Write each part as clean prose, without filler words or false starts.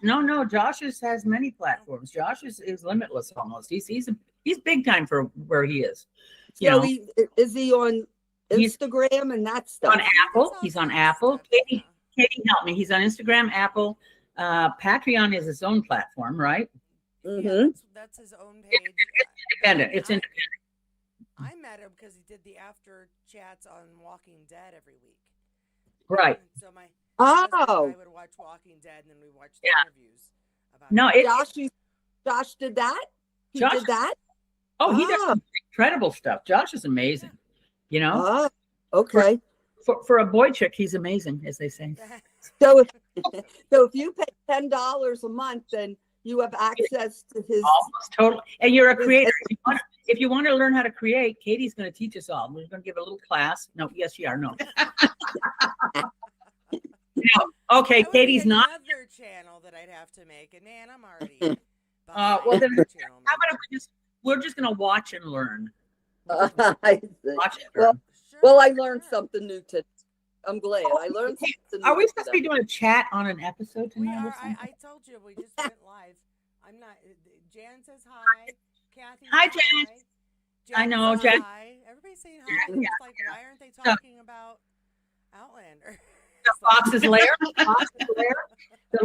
Josh has many platforms. Josh is limitless almost. He's big time for where he is. So is he on Instagram and that stuff? On Apple. He's on Apple. Katie, help me. He's on Instagram, Apple. Patreon is his own platform, right? Yeah, that's his own page. It's independent. It's independent. I met him because he did the after chats on Walking Dead every week. Right. And so my husband and I would watch Walking Dead, and then we watched the interviews about it. Josh did that? Josh did that? Oh, he does some incredible stuff. Josh is amazing. You know? Okay. For a boy chick, he's amazing, as they say. So if you pay $10 a month, then you have access to his almost totally. And you're a creator. If you want to learn how to create, Katie's going to teach us all. We're going to give a little class. No, yes, you are. No. Okay, Katie's not. Another channel that I'd have to make, and man, I'm already. Well, then how about we're just going to watch and learn. I see. Well, I learned something new today. I'm glad I learned something new. Are we supposed to be doing a chat on an episode tonight? We are. I told you we just went live. I'm not. Jan says hi. Kathy. Hi, Jan. I know, Jan. Hi. Everybody's saying hi. Yeah. It's like, why aren't they talking about Outlander? The Fox's Lair. The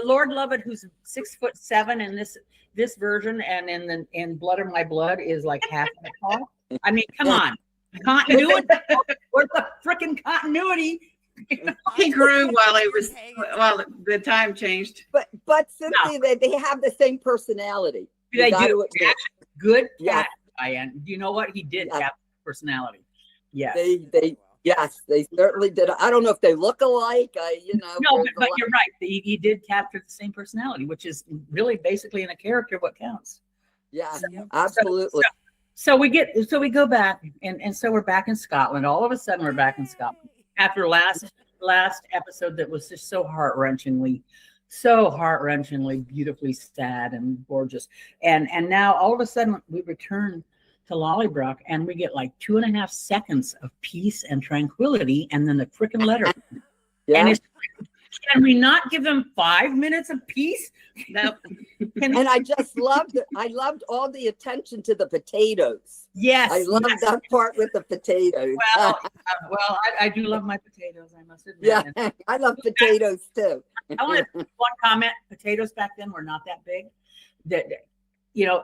Lord Lovett, who's 6'7" in this version, and in Blood of My Blood is like half that tall. I mean, come on, continuity. Where's the freaking continuity? He grew while the time changed. But Cynthia, they have the same personality. They do. Good cat, Diane. Do you know what he did? Cap personality. Yes. Yes, they certainly did. I don't know if they look alike. No, but you're right. He did capture the same personality, which is really basically in a character what counts. Yeah, absolutely. So we go back, and so we're back in Scotland. All of a sudden, we're back in Scotland after last episode that was just so heart-wrenchingly beautifully sad and gorgeous. And now all of a sudden we return to Lollybrook, and we get like 2.5 seconds of peace and tranquility, and then the freaking letter. And it's, can we not give them 5 minutes of peace? No. And I just loved it. I loved all the attention to the potatoes. Yes, I loved that part with the potatoes. Well, I do love my potatoes, I must admit. Yeah, I love potatoes too. I want to one comment. Potatoes back then were not that big.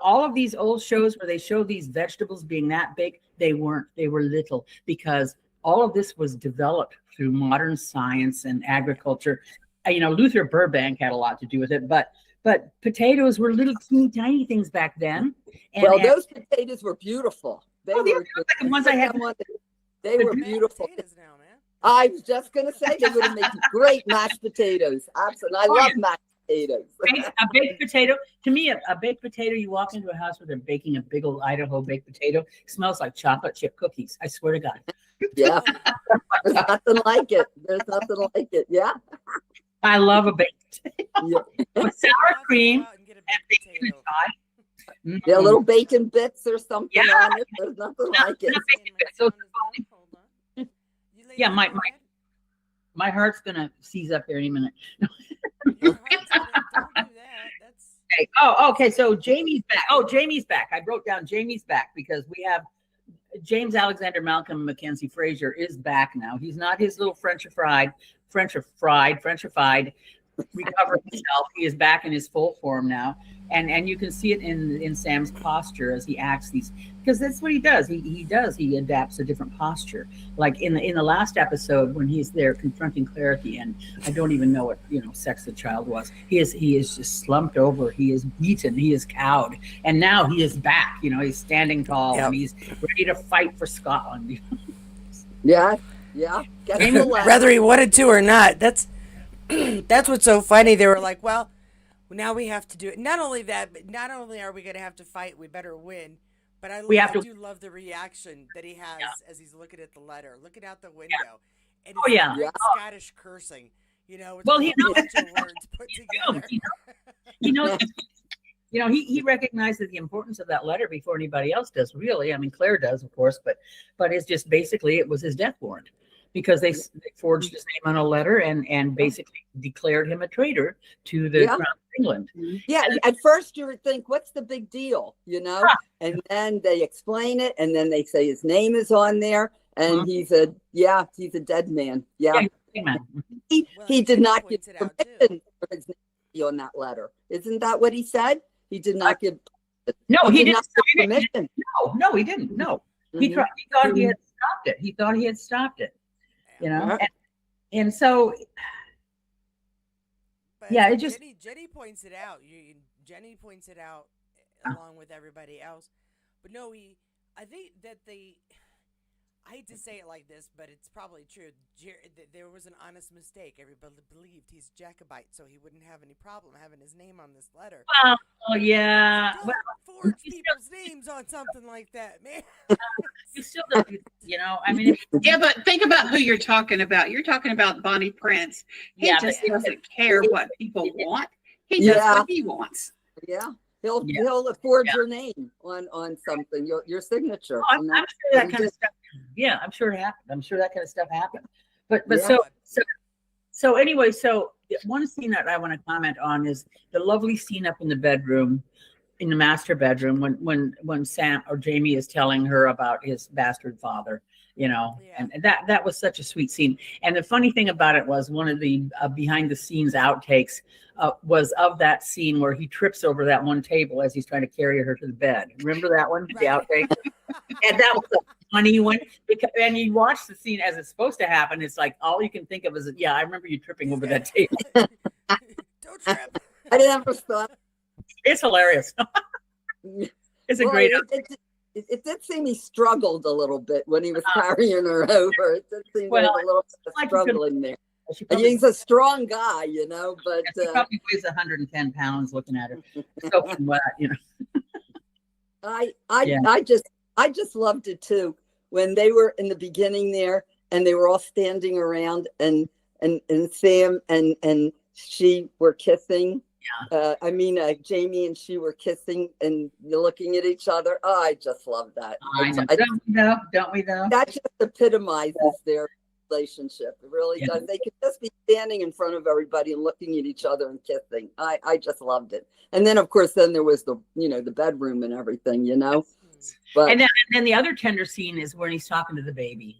All of these old shows where they show these vegetables being that big, they weren't. They were little, because all of this was developed through modern science and agriculture. Luther Burbank had a lot to do with it, but potatoes were little teeny tiny things back then. Those potatoes were beautiful. They were like the ones I had. They were beautiful. I was just going to say they would have made great mashed potatoes. Absolutely. I love mashed potatoes. A baked potato. To me, a baked potato, you walk into a house where they're baking a big old Idaho baked potato. It smells like chocolate chip cookies. I swear to God. Yeah. There's nothing like it. Yeah. I love a baked potato. With sour cream and bacon pie. Yeah, little bacon bits or something on it. There's nothing like it. Yeah, my heart's gonna seize up here any minute. Okay. So Jamie's back. Jamie's back. I wrote down Jamie's back because we have James Alexander Malcolm Mackenzie Fraser is back now. He's not his little Frenchified, recovered himself. He is back in his full form now. And you can see it in Sam's posture as he acts these, because that's what he does. He adapts a different posture. Like in the last episode when he's there confronting Claire at the end, I don't even know what sex the child was. He is just slumped over. He is beaten. He is cowed. And now he is back. He's standing tall and he's ready to fight for Scotland. Yeah. Whether he wanted to or not, that's what's so funny. They were like, well, now we have to do it. Not only that, but not only are we going to have to fight, we better win. But I do love the reaction that he has as he's looking at the letter, looking out the window. And it's Scottish cursing, It's he knows words put together. He recognizes the importance of that letter before anybody else does, really. I mean, Claire does, of course, but it's just basically it was his death warrant. because they forged his name on a letter and basically declared him a traitor to the Crown of England. Yeah, at first you would think, what's the big deal, you know? And then they explain it, and then they say his name is on there, and he's a dead man. Yeah, he did not give permission for his name to be on that letter. Isn't that what he said? He did not give. No, he didn't give permission. No, he didn't. No, he thought he had stopped it. He thought he had stopped it. You know, and so. But yeah, it just Jenny points it out. Jenny points it out along with everybody else. But no, I think that I hate to say it like this, but it's probably true. There was an honest mistake. Everybody believed he's Jacobite, so he wouldn't have any problem having his name on this letter. Well, yeah. Don't forge people's names on something like that, man. You still don't, you know. I mean, yeah, but think about who you're talking about. You're talking about Bonnie Prince. He just doesn't care what people want. He does what he wants. Yeah. He'll forge your name on something, your signature. I'm sure that kind of stuff. Yeah, I'm sure it happened. I'm sure that kind of stuff happened. But so anyway, so one scene that I want to comment on is the lovely scene up in the bedroom, in the master bedroom, when Sam or Jamie is telling her about his bastard father. You know, and that was such a sweet scene. And the funny thing about it was one of the behind the scenes outtakes was of that scene where he trips over that one table as he's trying to carry her to the bed. Remember that one, the outtake? And that was a funny one. And you watch the scene as it's supposed to happen. It's like all you can think of is, I remember you tripping over that table. Don't trip. I didn't ever stop. It's hilarious. It's a great. It did seem he struggled a little bit when he was carrying her over. It did seem there was a little bit of struggle in there. He's a strong guy, you know, but he probably weighs 110 pounds looking at her. Soaking wet, you know. I just loved it too when they were in the beginning there and they were all standing around and Sam and she were kissing. Jamie and she were kissing and looking at each other. Oh, I just love that. Don't we though? That just epitomizes their relationship. It really does. They could just be standing in front of everybody and looking at each other and kissing. I just loved it. And then of course there was the bedroom and everything, you know. But and then the other tender scene is when he's talking to the baby.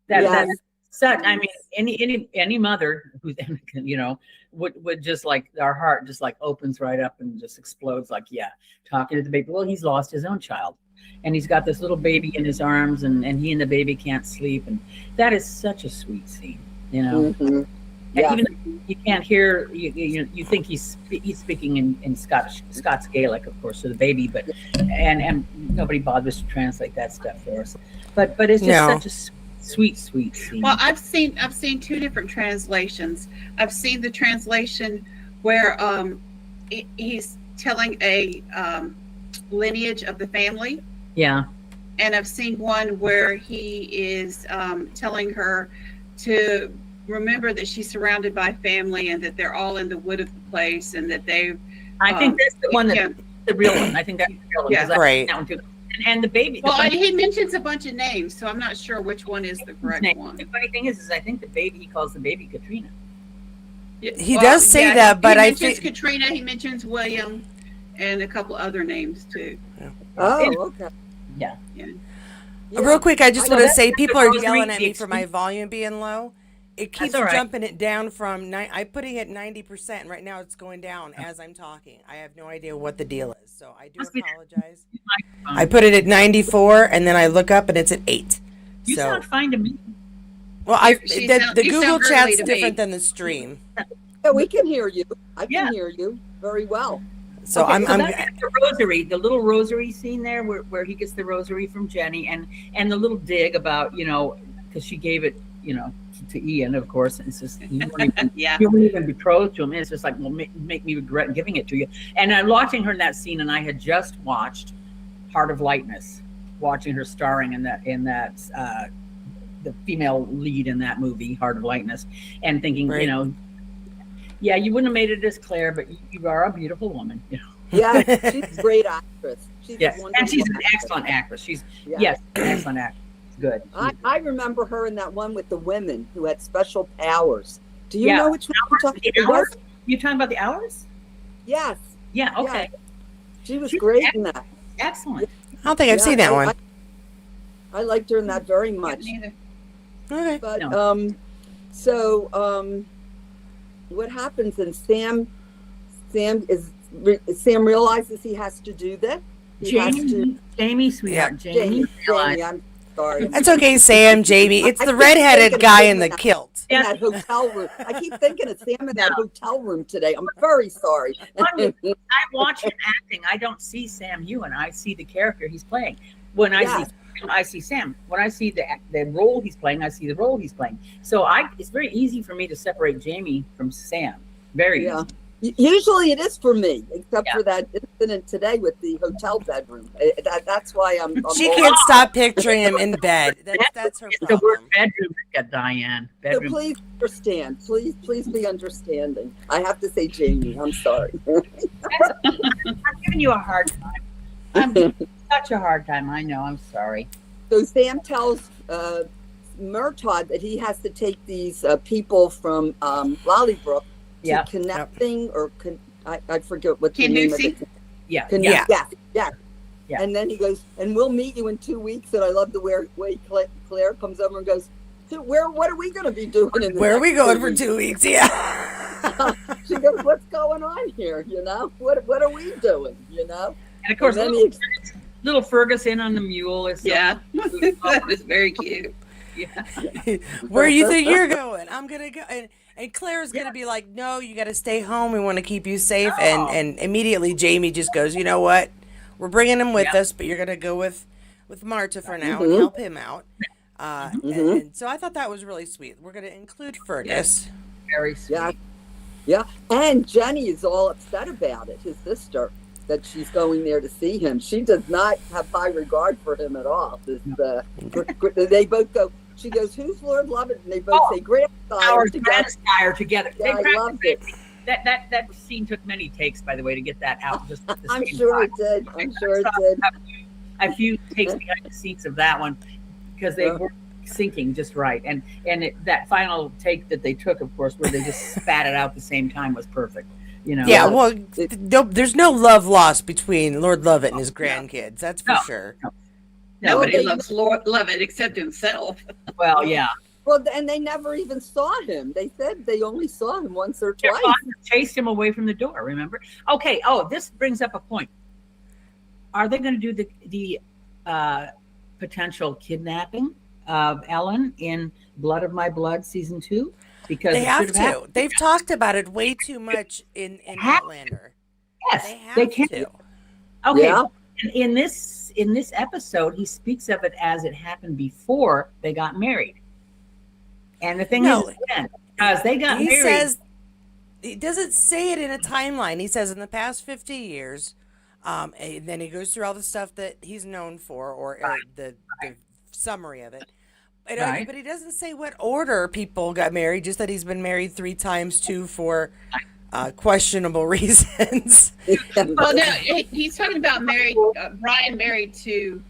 That's such, I mean, any mother who's, would just like, our heart just like opens right up and just explodes. Like, talking to the baby. Well, he's lost his own child and he's got this little baby in his arms and he and the baby can't sleep. And that is such a sweet scene, you know. Mm-hmm. And even if you can't hear, you think he's speaking in Scots Gaelic, of course, to the baby, but and nobody bothers to translate that stuff for us. But it's just such a sweet scene. Well, I've seen two different translations. I've seen the translation where he's telling a lineage of the family. Yeah. And I've seen one where he is telling her to remember that she's surrounded by family and that they're all in the wood of the place and that they. I think that's the one that's the real one. I think that's the real one. Yeah, right. That one too. And the baby. Well, he mentions a bunch of names, so I'm not sure which one is the correct one. The funny thing is I think he calls the baby Katrina. He does say that, but I think Katrina. He mentions William, and a couple other names too. Yeah. Oh, okay. Yeah. Real quick, I just want to say people are yelling at me for my volume being low. It keeps jumping it down from I'm putting it 90%, and right now it's going down as I'm talking. I have no idea what the deal is, so I do apologize. I put it at 94, and then I look up, and it's at 8. You sound fine to me. Well, the Google chat's different than the stream. Yeah, we can hear you. I can hear you very well. So okay, I'm the rosary, the little rosary scene there where he gets the rosary from Jenny and the little dig about, because she gave it, to Ian, of course. And it's just, you weren't even betrothed to him. And it's just like, well, make me regret giving it to you. And I'm watching her in that scene, and I had just watched Heart of Lightness, watching her starring in that the female lead in that movie, Heart of Lightness, and thinking, you wouldn't have made it as Claire, but you are a beautiful woman. Yeah, she's a great actress. And she's an excellent actress. She's an excellent actress. Good. I remember her in that one with the women who had special powers. Do you Yeah. know which one I'm talking The about? Hours? You talking about the Hours? Yes. Yeah. Okay. Yeah. She was She's great in that. Excellent. I don't think I've seen that one. I liked her in that very much. Neither. Okay. But No. what happens? And Sam realizes he has to do that. Jamie, sweetheart. Jamie, realized- I'm sorry. That's okay, Sam, Jamie. It's I the keep redheaded thinking guy of in the that. kilt. In that hotel room. I keep thinking of Sam in that hotel room today. I'm very sorry. I watch him acting. I don't see Sam Ewan. I see the character he's playing. When I see him, I see Sam. When I see the role he's playing, I see the role he's playing. So it's very easy for me to separate Jamie from Sam. Very easy. Usually it is for me, except for that incident today with the hotel bedroom. That's why I'm She can't stop picturing him in the bed. That's her It's the problem. worst bedroom that got Diane. So please understand. Please be understanding. I have to say, Jamie, I'm sorry. I'm giving you a hard time. I'm giving you such a hard time. I know. I'm sorry. So Sam tells Murtaugh that he has to take these people from Lollybrook to connecting or I forget what the name of it. Yeah. Yeah. And then he goes, and we'll meet you in 2 weeks. And I love the way Claire comes over and goes, so what are we going to be doing? Where are we going for 2 weeks? Yeah. She goes, what's going on here? You know, what are we doing? You know? And of course, little Fergus in on the mule is that was very cute. Yeah. Where you think you're going? I'm gonna go. And Claire's gonna be like, no, you got to stay home. We want to keep you safe. And immediately Jamie just goes, you know what? We're bringing him with us, but you're gonna go with Marta for now and help him out. And so I thought that was really sweet. We're gonna include Fergus. Very sweet. Yeah. And Jenny is all upset about it. His sister, that she's going there to see him. She does not have high regard for him at all. They both go. She goes, "Who's Lord Lovett?" And they both say, "Grandsire together." Yeah, I loved it. That scene took many takes, by the way, to get that out. Just at the I'm same sure time. it did. I'm sure it did. A few takes behind the scenes of that one because they were syncing just right, and that final take that they took, of course, where they just spat it out at the same time, was perfect. You know. Yeah, well, there's no love lost between Lord Lovett and his grandkids. That's for sure. Nobody loves Lord Lovett except himself. Well, yeah. Well, and they never even saw him. They said they only saw him once or twice. Chased him away from the door. Remember? Okay. Oh, this brings up a point. Are they going to do the potential kidnapping of Ellen in Blood of My Blood season 2? Because they have to. They've talked about it way too much in Outlander. Yes, they can. Okay. Yeah. In this episode, he speaks of it as it happened before they got married. And the thing is, because they got married. He says he doesn't say it in a timeline. He says in the past 50 years, and then he goes through all the stuff that he's known for, or the summary of it. But he doesn't say what order people got married, just that he's been married 3 times, 2 for questionable reasons. Well, no, he's talking about Brian married to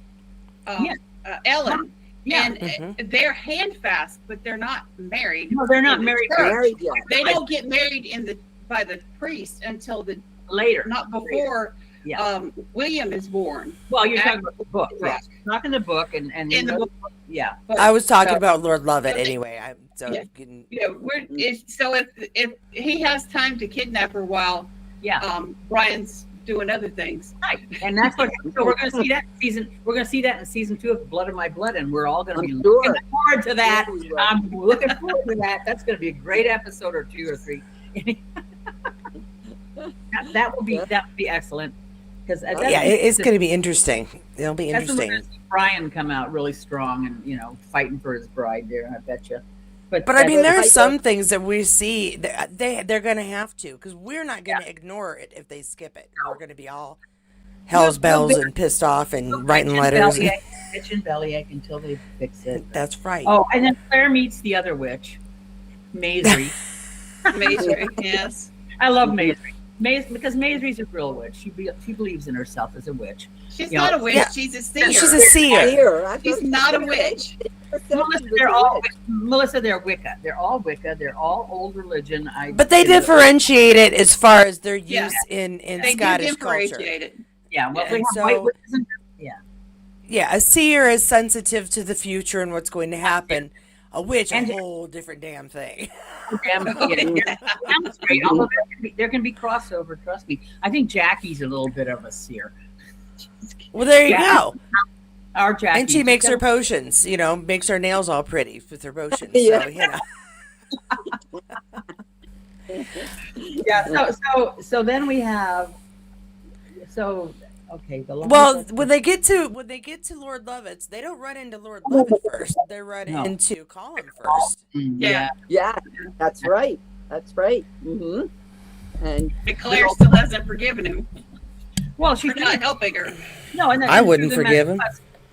Ellen. Yeah. And they're handfast, but they're not married. No, they're not married yet. They don't get married by the priest until later, not before. William is born. Well, you're talking about the book, right? Talking the book, and in the book, I was talking about Lord Lovett anyway. If he has time to kidnap her while Brian's doing other things, right? And that's what. So we're going to see that season. We're going to see that in season 2 of Blood of My Blood, and we're all going to be looking forward to that. I'm looking forward to that. That's going to be a great episode, or 2 or 3. that would be excellent. It's going to be interesting. It'll be interesting. That's when Brian come out really strong and fighting for his bride there. I bet you. But I mean, there are some things that we see that they're going to have to, because we're not going to ignore it if they skip it. We're going to be all hell's bells and pissed off and writing letters. Bitch and bellyache until they fix it. That's right. Oh, and then Claire meets the other witch, Maisie. Maisie, yes. I love Maisie. Because Maisry's a real witch. She believes in herself as a witch. She's You not know, a witch. Yeah. She's a seer. She's a seer. She's not a witch. Melissa, they're Wicca. They're all Wicca. They're all old religion. But they differentiate it as far as their use Yeah. in They Scottish do culture. differentiate it. Yeah, well, And we have so- white witches and Yeah, a seer is sensitive to the future and what's going to happen. A witch, And- a whole different damn thing. That's great. Although there can be crossover. Trust me. I think Jackie's a little bit of a seer. Well, there you Yeah. go. Our Jackie. And she makes her potions, makes her nails all pretty with her potions. Yeah. So, you know. Yeah. So then we have. So okay. Well, when they get to Lord Lovett's, they don't run into Lord Lovett first. They run No. into Colin first. Yeah. Yeah, that's right. That's right. Mm-hmm. And And Claire still hasn't forgiven him Well, she for not helping her. No, and I wouldn't forgive him.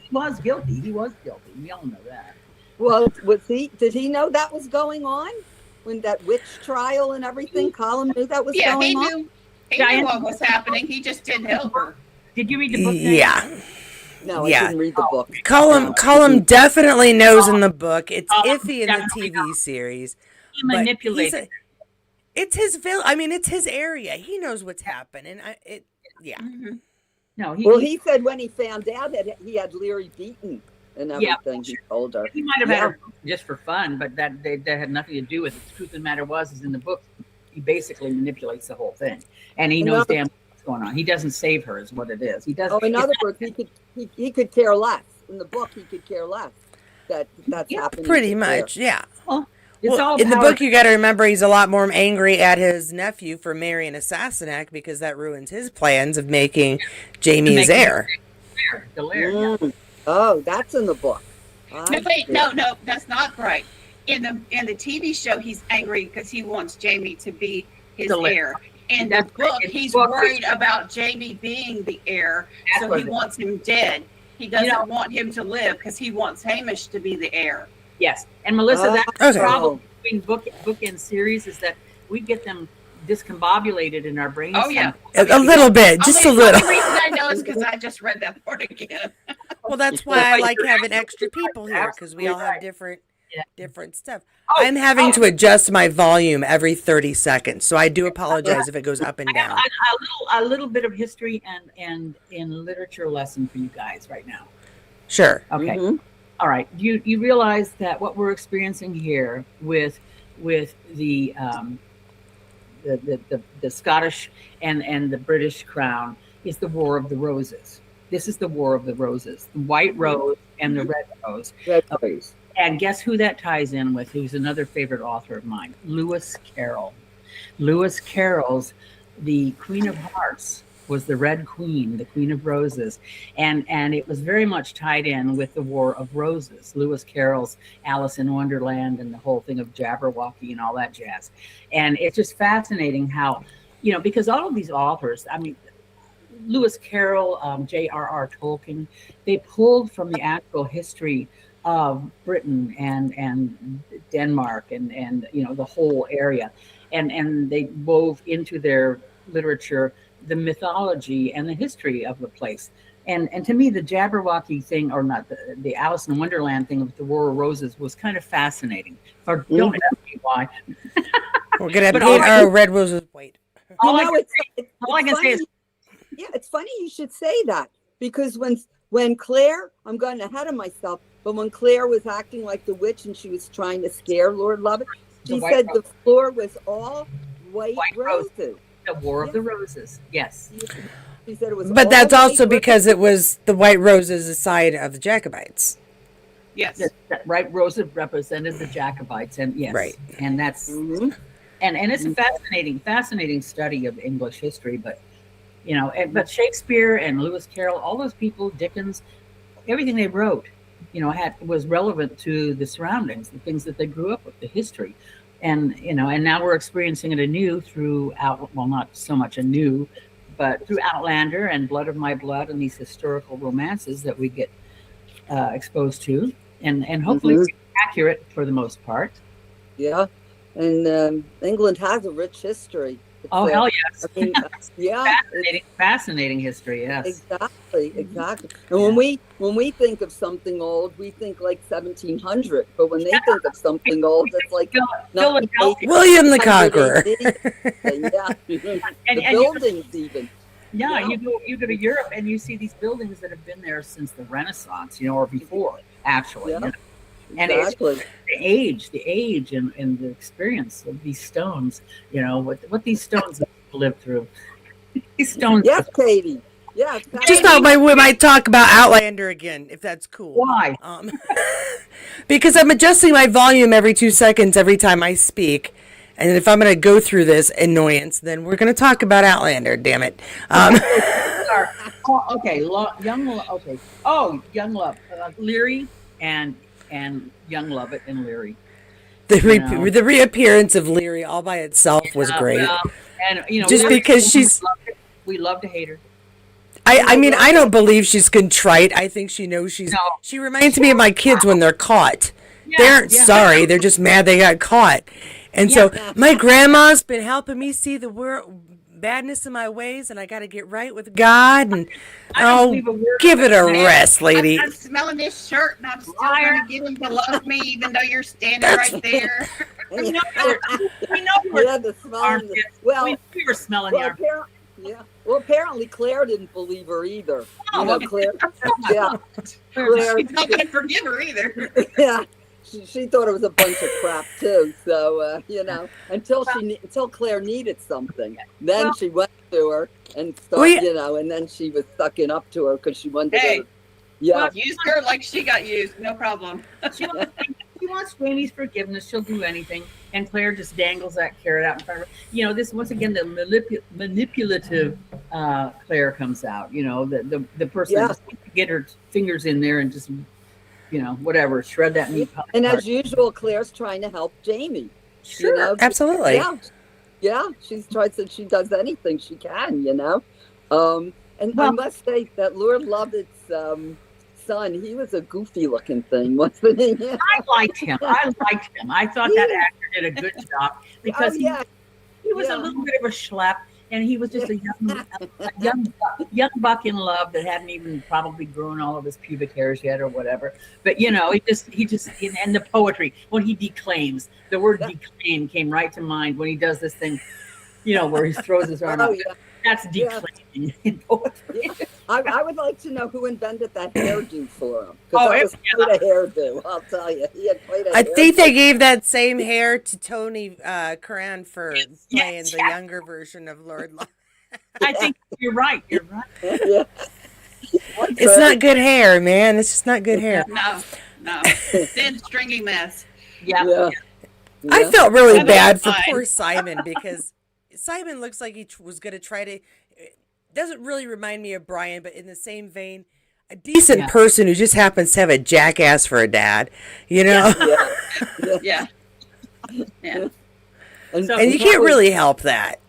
He was guilty. He was guilty. We all know that. well, did he know that was going on when that witch trial and everything? Colin knew that was Yeah, he going on. knew. He Diane- knew what was happening. He just didn't help her. Did you read the book? Diane? Yeah. No, Yeah. I didn't read the book. Colin definitely knows in the book. It's iffy in the definitely TV series. He but manipulated. It's his it's his area. He knows what's happening. Yeah. Mhm. No, Well, he said when he found out that he had Leary beaten and Yeah. everything, he told her. he might have had her just for fun, but that had nothing to do with it. The truth of the matter is in the book, he basically manipulates the whole thing, and he knows damn what's going on. He doesn't save her, is what it is. He doesn't. Oh, in other words, he could care less. In the book, he could care less that's happening. Pretty to Claire. much, yeah. It's all in the power- book, you got to remember he's a lot more angry at his nephew for marrying a Sassenach because that ruins his plans of making Jamie his heir. The Lair, yeah. Oh, that's in the book. No, wait, no, that's not right. In the TV show, he's angry because he wants Jamie to be his The Lair. heir. In the That's book, right. he's Book- worried about Jamie being the heir, That's so what he it is. wants him dead. He doesn't know- want him to live because he wants Hamish to be the heir. Yes, and Melissa, that's Okay. the problem between book and series is that we get them discombobulated in our brains. Oh, yeah. A little bit, just a The little. only reason I know is because I just read that part again. Well, that's why I like having extra people here because we all have different stuff. I'm having to adjust my volume every 30 seconds, so I do apologize if it goes up and I have down. a little bit of history and in literature lesson for you guys right now. Sure. Okay. Mhm. All right. You realize that what we're experiencing here with the Scottish and the British crown is the War of the Roses. This is the War of the Roses, the white rose and the red rose. Red Rose. And guess who that ties in with? Who's another favorite author of mine? Lewis Carroll. Lewis Carroll's The Queen of Hearts was the Red Queen, the Queen of Roses. And it was very much tied in with the War of Roses. Lewis Carroll's Alice in Wonderland and the whole thing of Jabberwocky and all that jazz. And it's just fascinating how, because all of these authors, I mean, Lewis Carroll, J.R.R. Tolkien, they pulled from the actual history of Britain and Denmark and the whole area, and they wove into their literature the mythology and the history of the place. And to me, the Jabberwocky thing, or not the Alice in Wonderland thing of the War of Roses, was kind of fascinating. Or don't ask me why. We're gonna But paint all I our red roses white. All I You know, can it's all I can say is funny. Yeah, it's funny you should say that because when Claire, I'm going ahead of myself, but when Claire was acting like the witch and she was trying to scare Lord Lovett, The she white said rose. the floor was all white roses. roses. the War of the Roses. Yes. She said it was. But all that's white also roses. because it was the White Roses' the side of the Jacobites. Yes. That right Rosa represented the Jacobites, and yes, Right. and that's Mhm. and it's a fascinating study of English history. But but Shakespeare and Lewis Carroll, all those people, Dickens, everything they wrote, was relevant to the surroundings, the things that they grew up with, the history, and now we're experiencing it anew not so much anew, but through Outlander and Blood of My Blood and these historical romances that we get exposed to, and hopefully it's accurate for the most part. Yeah, and England has a rich history. Oh, hell yes. I mean, yeah, Fascinating history. Yes. exactly. And when we think of something old, we think like 1700. But when they think of something old, it's like Philadelphia. William the Conqueror. Yeah, And the buildings even. Yeah, Yeah. you go to Europe and you see these buildings that have been there since the Renaissance, or before, actually. Yeah. And Exactly. it's the age and the experience of these stones, what these stones live through. These stones. Yes, Katie. Yeah. Just thought we might talk about Outlander again, if that's cool. Why? Because I'm adjusting my volume every 2 seconds every time I speak. And if I'm going to go through this annoyance, then we're going to talk about Outlander, damn it. Okay, Young Love. Leary and Young Lovett and Leary. The reappearance of Leary all by itself was great. And just Leary, because we love to hate her. I mean, I don't believe she's contrite. I think she knows she reminds me of my kids when they're caught. They aren't sorry. They're just mad they got caught. And so my grandma's been helping me see the badness in my ways, and I got to get right with God. And give it a rest, lady. I'm smelling this shirt, and I'm still going to get him to love me, even though you're standing right there. we know the smell. we were smelling your. Well, apparently Claire didn't believe her either. Claire. Yeah. Claire. She's not going to forgive her either. Yeah. She thought it was a bunch of crap too. So until Claire needed something, then she went to her and and then she was sucking up to her because she wanted to. Yeah, use her like she got used. No problem. She wants Jamie's forgiveness. She'll do anything, and Claire just dangles that carrot out in front of her. This once again the manipulative Claire comes out. The person that just get her fingers in there and just. Whatever, shred that meat. And as usual, Claire's trying to help Jamie. Sure, absolutely. Yeah. She's tried to. She does anything she can. And I must say that Lord Lovett's son, he was a goofy-looking thing, wasn't he? I liked him. I thought that actor did a good job because he was a little bit of a schlep. And he was just a young buck in love that hadn't even probably grown all of his pubic hairs yet or whatever. But he just and the poetry when he declaims, the word declaim came right to mind when he does this thing, where he throws his arm up. That's declaiming in poetry. I would like to know who invented that hairdo for him. Because that was quite a hairdo, I'll tell you. He had quite a hairdo. I think they gave that same hair to Tony Curran for playing the younger version of Lord Love. I think you're right. Yeah. It's not good hair, man. It's just not good hair. No. Thin, stringy mess. Yeah. I felt really bad for poor Simon because Simon looks like he was going to try to. Doesn't really remind me of Brian, but in the same vein, a decent person who just happens to have a jackass for a dad, Yeah. And you can't really help that.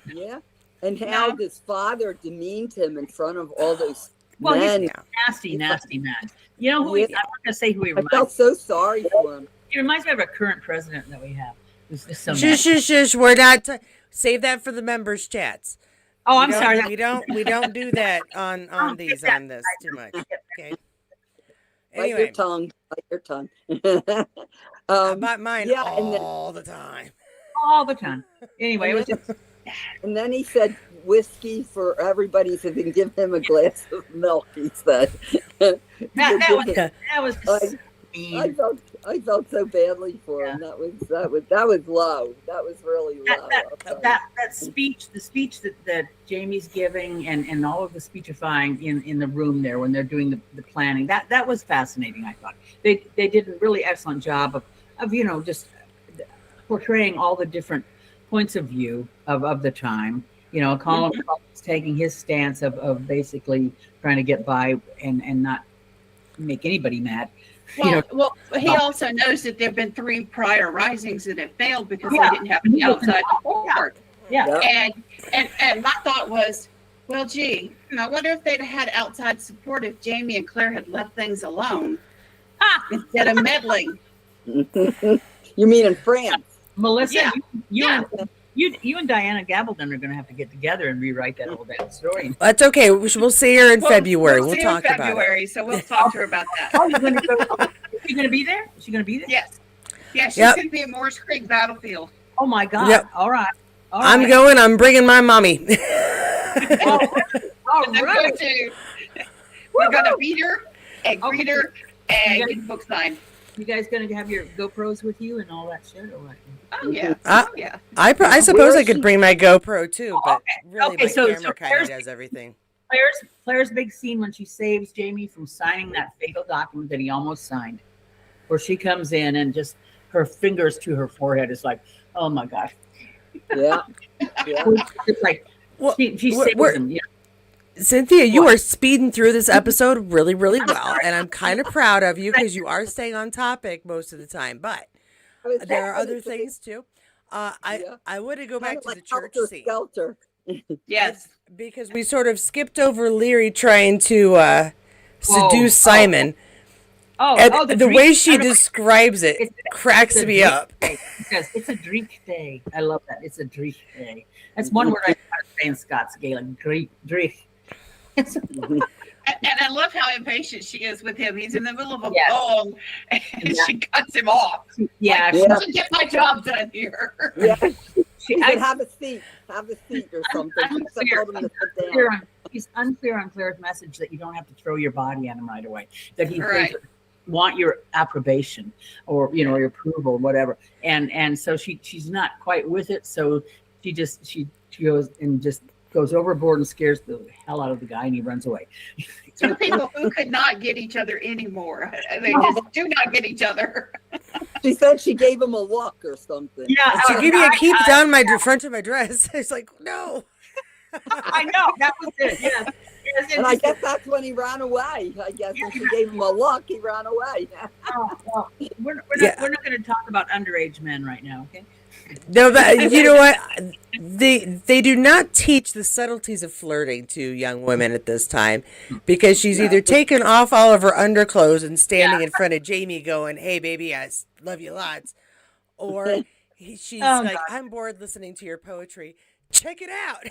Yeah. And how his father demeaned him in front of all those men. He's nasty man. I'm not going to say who he reminds me. I felt so sorry for him. He reminds me of a current president that we have. Shush. We're not. Save that for the members' chats. Oh, I'm sorry. We don't do that on this too much. Okay. Anyway, bite your tongue. About mine all the time. All the time. Anyway, it was just. And then he said whiskey for everybody, so they can give him a glass of milk. He said. That was. I felt so badly for him. That was low. That was really low. That speech, the speech that Jamie's giving, and all of the speechifying in the room there when they're doing the planning, that was fascinating. I thought they did a really excellent job of just portraying all the different points of view of the time. Colin was taking his stance of basically trying to get by and not make anybody mad. Well, he also knows that there have been 3 prior risings that have failed because they didn't have the outside support. Yeah. And my thought was, well, gee, I wonder if they'd had outside support if Jamie and Claire had left things alone instead of meddling. You mean in France? Melissa, You and Diana Gabaldon are going to have to get together and rewrite that whole damn story. That's okay. We'll see her in February. We'll see her in talk about it. February, so we'll talk to her about that. Oh, you're going to go? Is she going to be there? Is she going to be there? Yes. Yeah, she's Yep. going to be at Morris Creek Battlefield. Oh my God! Yep. All right. I'm going. I'm bringing my mommy. All I'm going right. to. We're going to beat her and greet her and get the book signed. You guys going to have your GoPros with you and all that shit, or what? Oh yeah. Yeah. I suppose I could bring my GoPro too, but really Okay, my so camera kind Claire's- of does everything. Claire's big scene when she saves Jamie from signing that fatal document that he almost signed, where she comes in and just her fingers to her forehead is like, oh my gosh. Yeah. It's like she saves him. Yeah. Cynthia, you are speeding through this episode really, really well, and I'm kind of proud of you because you are staying on topic most of the time. But there are other things too. I want to go back to the church scene. Skelter. Yes. Because we sort of skipped over Leary trying to seduce Simon. The way she describes it cracks me up. Because it's a drink day. I love that. It's a drink day. That's one word I try to say in Scots Gaelic. Drink. And I love how impatient she is with him. He's in the middle of a poem, and she cuts him off. Yeah, like, I should get my job done here. Yeah. She said, have a seat or something. He's unclear on Claire's message that you don't have to throw your body at him right away. That he want your approbation or your approval, whatever. And so she's not quite with it. So she goes and just goes overboard and scares the hell out of the guy, and he runs away. Two people who could not get each other anymore. They just do not get each other. She said she gave him a look or something. Yeah, she gave me a keep down my front of my dress. It's like, no. I know, that was it. Yes. And I guess that's when he ran away. I guess when she gave him a look, he ran away. Well, we're not going to talk about underage men right now, okay? No, but you know what? They do not teach the subtleties of flirting to young women at this time, because she's either taken off all of her underclothes and standing in front of Jamie going, "Hey, baby, I love you lots," or she's like, "I'm bored listening to your poetry. Check it out."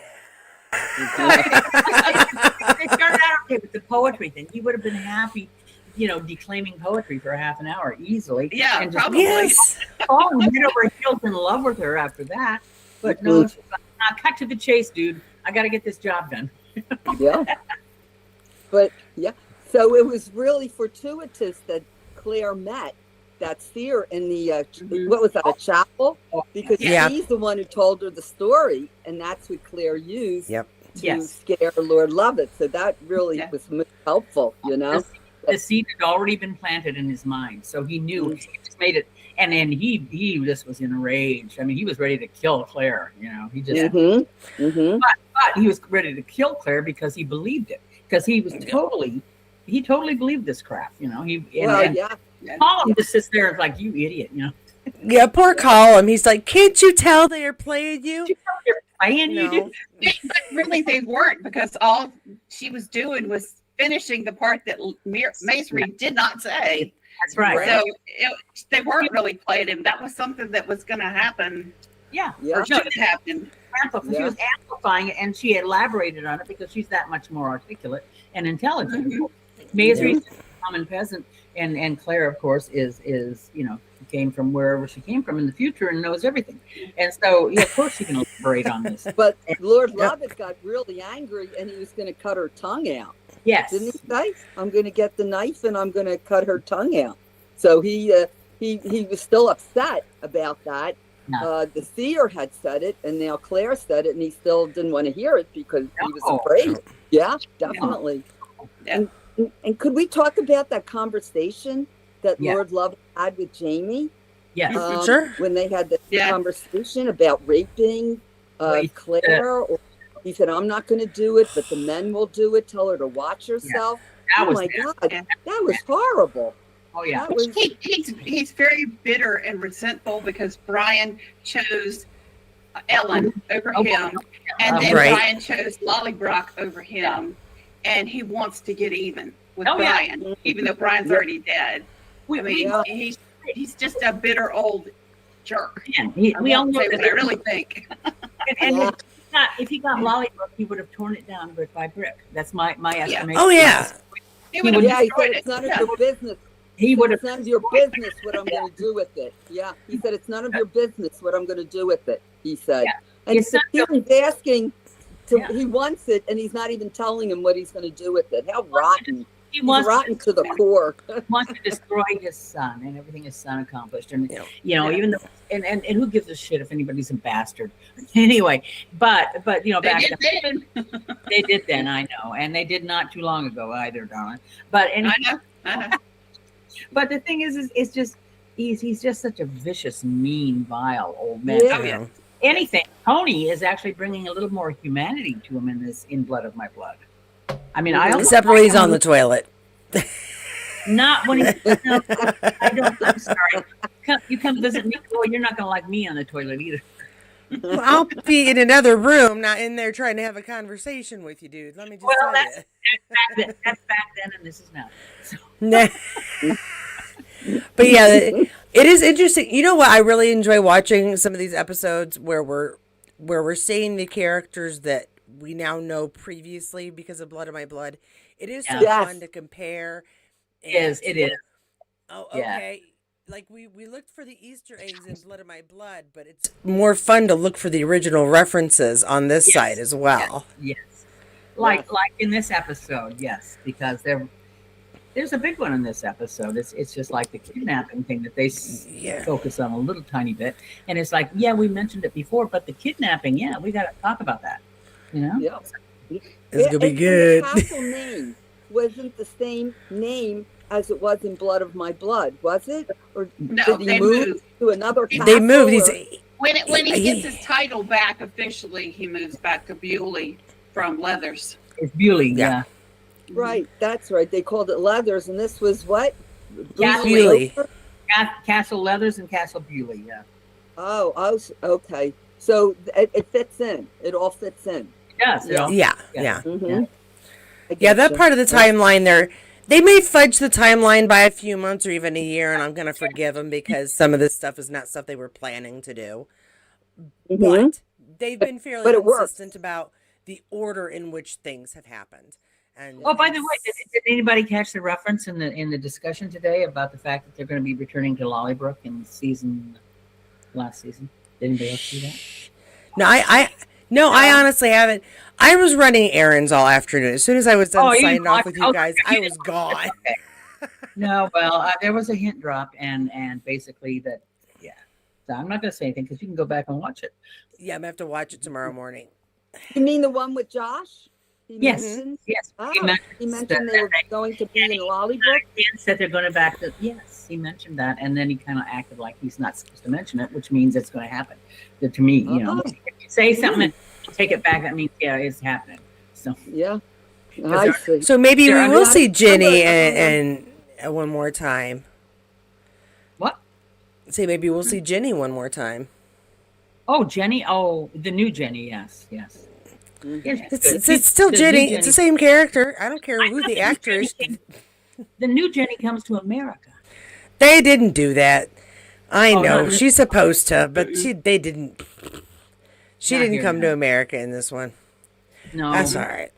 They started out with the poetry thing. He would have been happy, declaiming poetry for half an hour easily. Yeah, and probably. Yes. Oh, head over heels in love with her after that. But no, she's like, cut to the chase, dude. I got to get this job done. Yeah. But yeah, so it was really fortuitous that Claire met that seer in the what was that, a chapel? Because he's the one who told her the story, and that's what Claire used to scare Lord Lovett. So that really was most helpful, The seed had already been planted in his mind, so he knew. He just made it, and he just was in a rage. I mean, he was ready to kill Claire. He just. But he was ready to kill Claire because he believed it. Because he was totally believed this crap. Colin just sits there and like, you idiot. Yeah, poor Colin. He's like, can't you tell they are playing you? They're playing you. But really, they weren't, because all she was doing was finishing the part that Maisry did not say. That's right. So they weren't really playing him. That was something that was going to happen. Yeah. Or should happen. She was amplifying it, and she elaborated on it because she's that much more articulate and intelligent. Maisry's a common peasant, and Claire, of course, is came from wherever she came from in the future and knows everything. And so, of course, she can elaborate on this. But Lord Lovett got really angry, and he was going to cut her tongue out. Yes. Didn't he say, I'm going to get the knife and I'm going to cut her tongue out? So he was still upset about that. No. The seer had said it, and now Claire said it, and he still didn't want to hear it because he was afraid. Yeah, definitely. Yeah. And could we talk about that conversation that Lord Love had with Jamie? Yes, sure. When they had the conversation about raping Claire, or he said, "I'm not going to do it, but the men will do it. Tell her to watch herself." Yeah. Oh my God, that was horrible. Oh yeah, he's very bitter and resentful because Brian chose Ellen over him, and then Brian chose Lollybrock over him, and he wants to get even with Brian, even though Brian's already dead. I mean, he's just a bitter old jerk. Yeah, I we all won't know say what I that. really think. And Yeah. if he got Lollybrook, he would have torn it down brick by brick. That's my estimation. Oh yeah. He would would- have Yeah, he said destroyed it's it. none of Yeah. your business. He would have. It's none of your business what I'm going to do with it. Yeah, he said it's none of your business what I'm going to do with it. He said, Yeah. and It's not he was asking. Yeah. He wants it, and he's not even telling him what he's going to do with it. How rotten! He He's wants rotten to the core. wants to destroy his son and everything his son accomplished. And Yeah. even though and who gives a shit if anybody's a bastard anyway? But back then they did then, I know, and they did not too long ago either, darling. But anyway, I know. but the thing is it's just he's just such a vicious, mean, vile old man. Yeah. Oh, yeah. Anything. Tony is actually bringing a little more humanity to him in Blood of My Blood. I mean, Except when he's on the toilet. not when he. No, I don't. I'm sorry. You come visit me. Well, you're not going to like me on the toilet either. Well, I'll be in another room, not in there trying to have a conversation with you, dude. Let me just tell you. That's back then, and this is now. So, Nah. But yeah, it is interesting. You know what? I really enjoy watching some of these episodes where we're seeing the characters that we now know previously because of Blood of My Blood. It is so Yes. fun to compare. it is. Oh, Yeah. okay. Like we looked for the Easter eggs in Blood of My Blood, but it's more fun to look for the original references on this Yes. side as well. Yes. Like in this episode, yes, because there's a big one in this episode. It's just like the kidnapping thing that they Yeah. focus on a little tiny bit, and it's like, yeah, we mentioned it before, but the kidnapping, yeah, we got to talk about that. You know? Yeah. It's gonna be And good. The castle name wasn't the same name as it was in Blood of My Blood, was it? Or No, did he they move moved. to another castle? They moved. or- When he gets his title back officially, he moves back to Bewley from Leathers. It's Bewley, Yeah. Right, that's right. They called it Leathers, and this was what? Castle Bewley. Castle Leathers and Castle Bewley, yeah. Oh, okay. So it fits in. It all fits in. It does. It Yeah. all- Yeah. Yeah. Mhm. I Yeah, that getcha. part of the timeline there, they may fudge the timeline by a few months or even a year, and I'm going to forgive them because some of this stuff is not stuff they were planning to do. Mhm. But they've been fairly but it works. consistent about the order in which things have happened. And Oh, by the way, did anybody catch the reference in the discussion today about the fact that they're going to be returning to Lollybrook in last season? Did anybody else see that? no, I honestly haven't. I was running errands all afternoon. As soon as I was done Oh, you signing off watched- with you okay, guys, you I was gone. Okay. No, well, there was a hint drop, and basically that, yeah. So I'm not going to say anything because you can go back and watch it. Yeah, I'm going to have to watch it tomorrow morning. You mean the one with Josh? He Yes. mentioned- Yes, Oh, he mentioned, he mentioned they were going to be in Lollybrook. hints that they're going to back the. Yes, he mentioned that, and then he kind of acted like he's not supposed to mention it, which means it's going to happen. To me, you know, Oh. if you say something and take it back, that means yeah, it's happening. So Yeah, I see. So maybe we They're will under- see Jenny under- and one more time. what? Say maybe we'll see Jenny one more time. Oh, Jenny. Oh, the new Jenny. Yes, yes. Mhm. Yes, It's still the new Jenny. It's the same character. I don't care I who thought the new actor is. Jenny the new Jenny comes to America. They didn't do that. I Oh, know not- she's supposed to, but they didn't. She Not didn't here, come no. to America in this one. No, That's all right.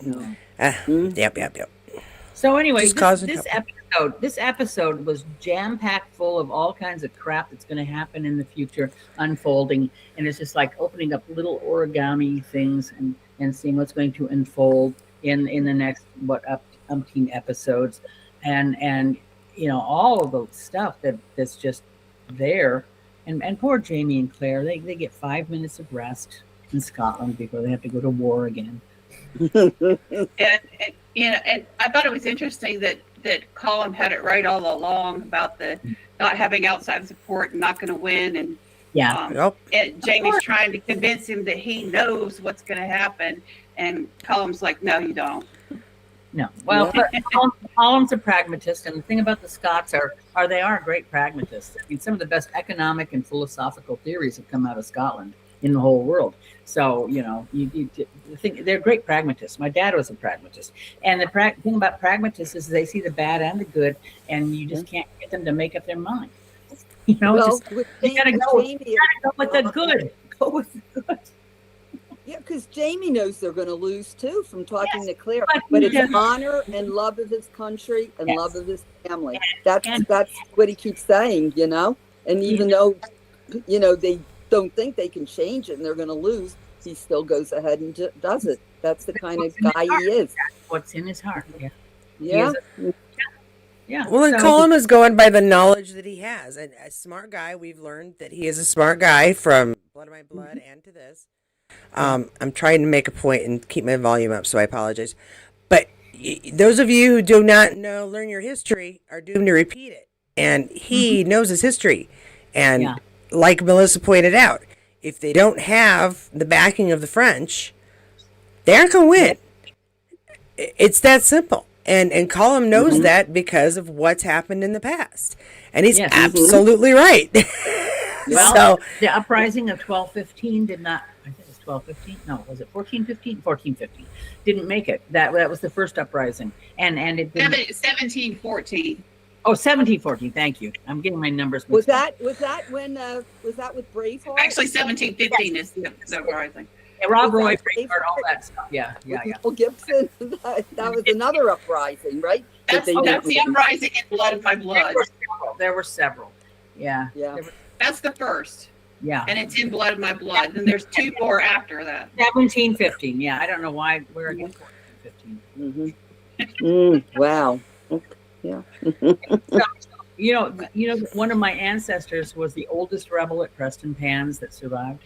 no. Yep. So anyway, Just causing this episode was jam packed full of all kinds of crap that's going to happen in the future, unfolding, and it's just like opening up little origami things and seeing what's going to unfold in the next umpteen episodes, and you know all of the stuff that's just there, and poor Jamie and Claire, they get 5 minutes of rest in Scotland before they have to go to war again. And I thought it was interesting that Colin had it right all along about the not having outside support and not going to win, and Yeah. Yep. and Jamie's trying to convince him that he knows what's going to happen, and Colin's like, "No, you don't." No. Well, but Colin's a pragmatist, and the thing about the Scots are they are great pragmatists. I mean, some of the best economic and philosophical theories have come out of Scotland in the whole world. So, you know, you think they're great pragmatists. My dad was a pragmatist, and the thing about pragmatists is they see the bad and the good, and you just can't get them to make up their mind. You know, Well, just, with you gotta Jamie, go, Jamie, you gotta go with the good. Go with the good. yeah, because Jamie knows they're going to lose too from talking to Claire. but But he it's doesn't. honor and love of his country and Yes. love of his family. And That's what he keeps saying, you know. And even though, you know, they don't think they can change it and they're going to lose, he still goes ahead and does it. That's the kind of guy he is. what's in his heart. Yeah. He Yeah. is yeah. Well, and So- Colum is going by the knowledge that he has. And a smart guy, we've learned that he is a smart guy from Blood of My Blood and to this. I'm trying to make a point and keep my volume up, so I apologize. But those of you who do not learn your history are doomed to repeat it. And he knows his history. And like Melissa pointed out, if they don't have the backing of the French, they aren't going to win. It's that simple. And Colum knows that because of what's happened in the past. And he's absolutely right. Well, So the uprising of 1215 did not, I think it was 1215. No, was it 1415? 1415. Didn't make it. That was the first uprising. And it didn't. 1714. Oh, 1714. Thank you. I'm getting my numbers Was mixed up. that with Braveheart? Actually, 1715 is the uprising. Yeah, Rob Was Roy, that Braveheart, all that stuff. Yeah. With Mel Gibson? That was another uprising, right? That's the uprising in Blood of My Blood. There were several. Yeah. Yeah. That's the first. Yeah. And it's in Blood of My Blood. And there's two more after that. 1715. Yeah. I don't know why we're against 1415. Wow. Yeah. You know, one of my ancestors was the oldest rebel at Preston Pans that survived.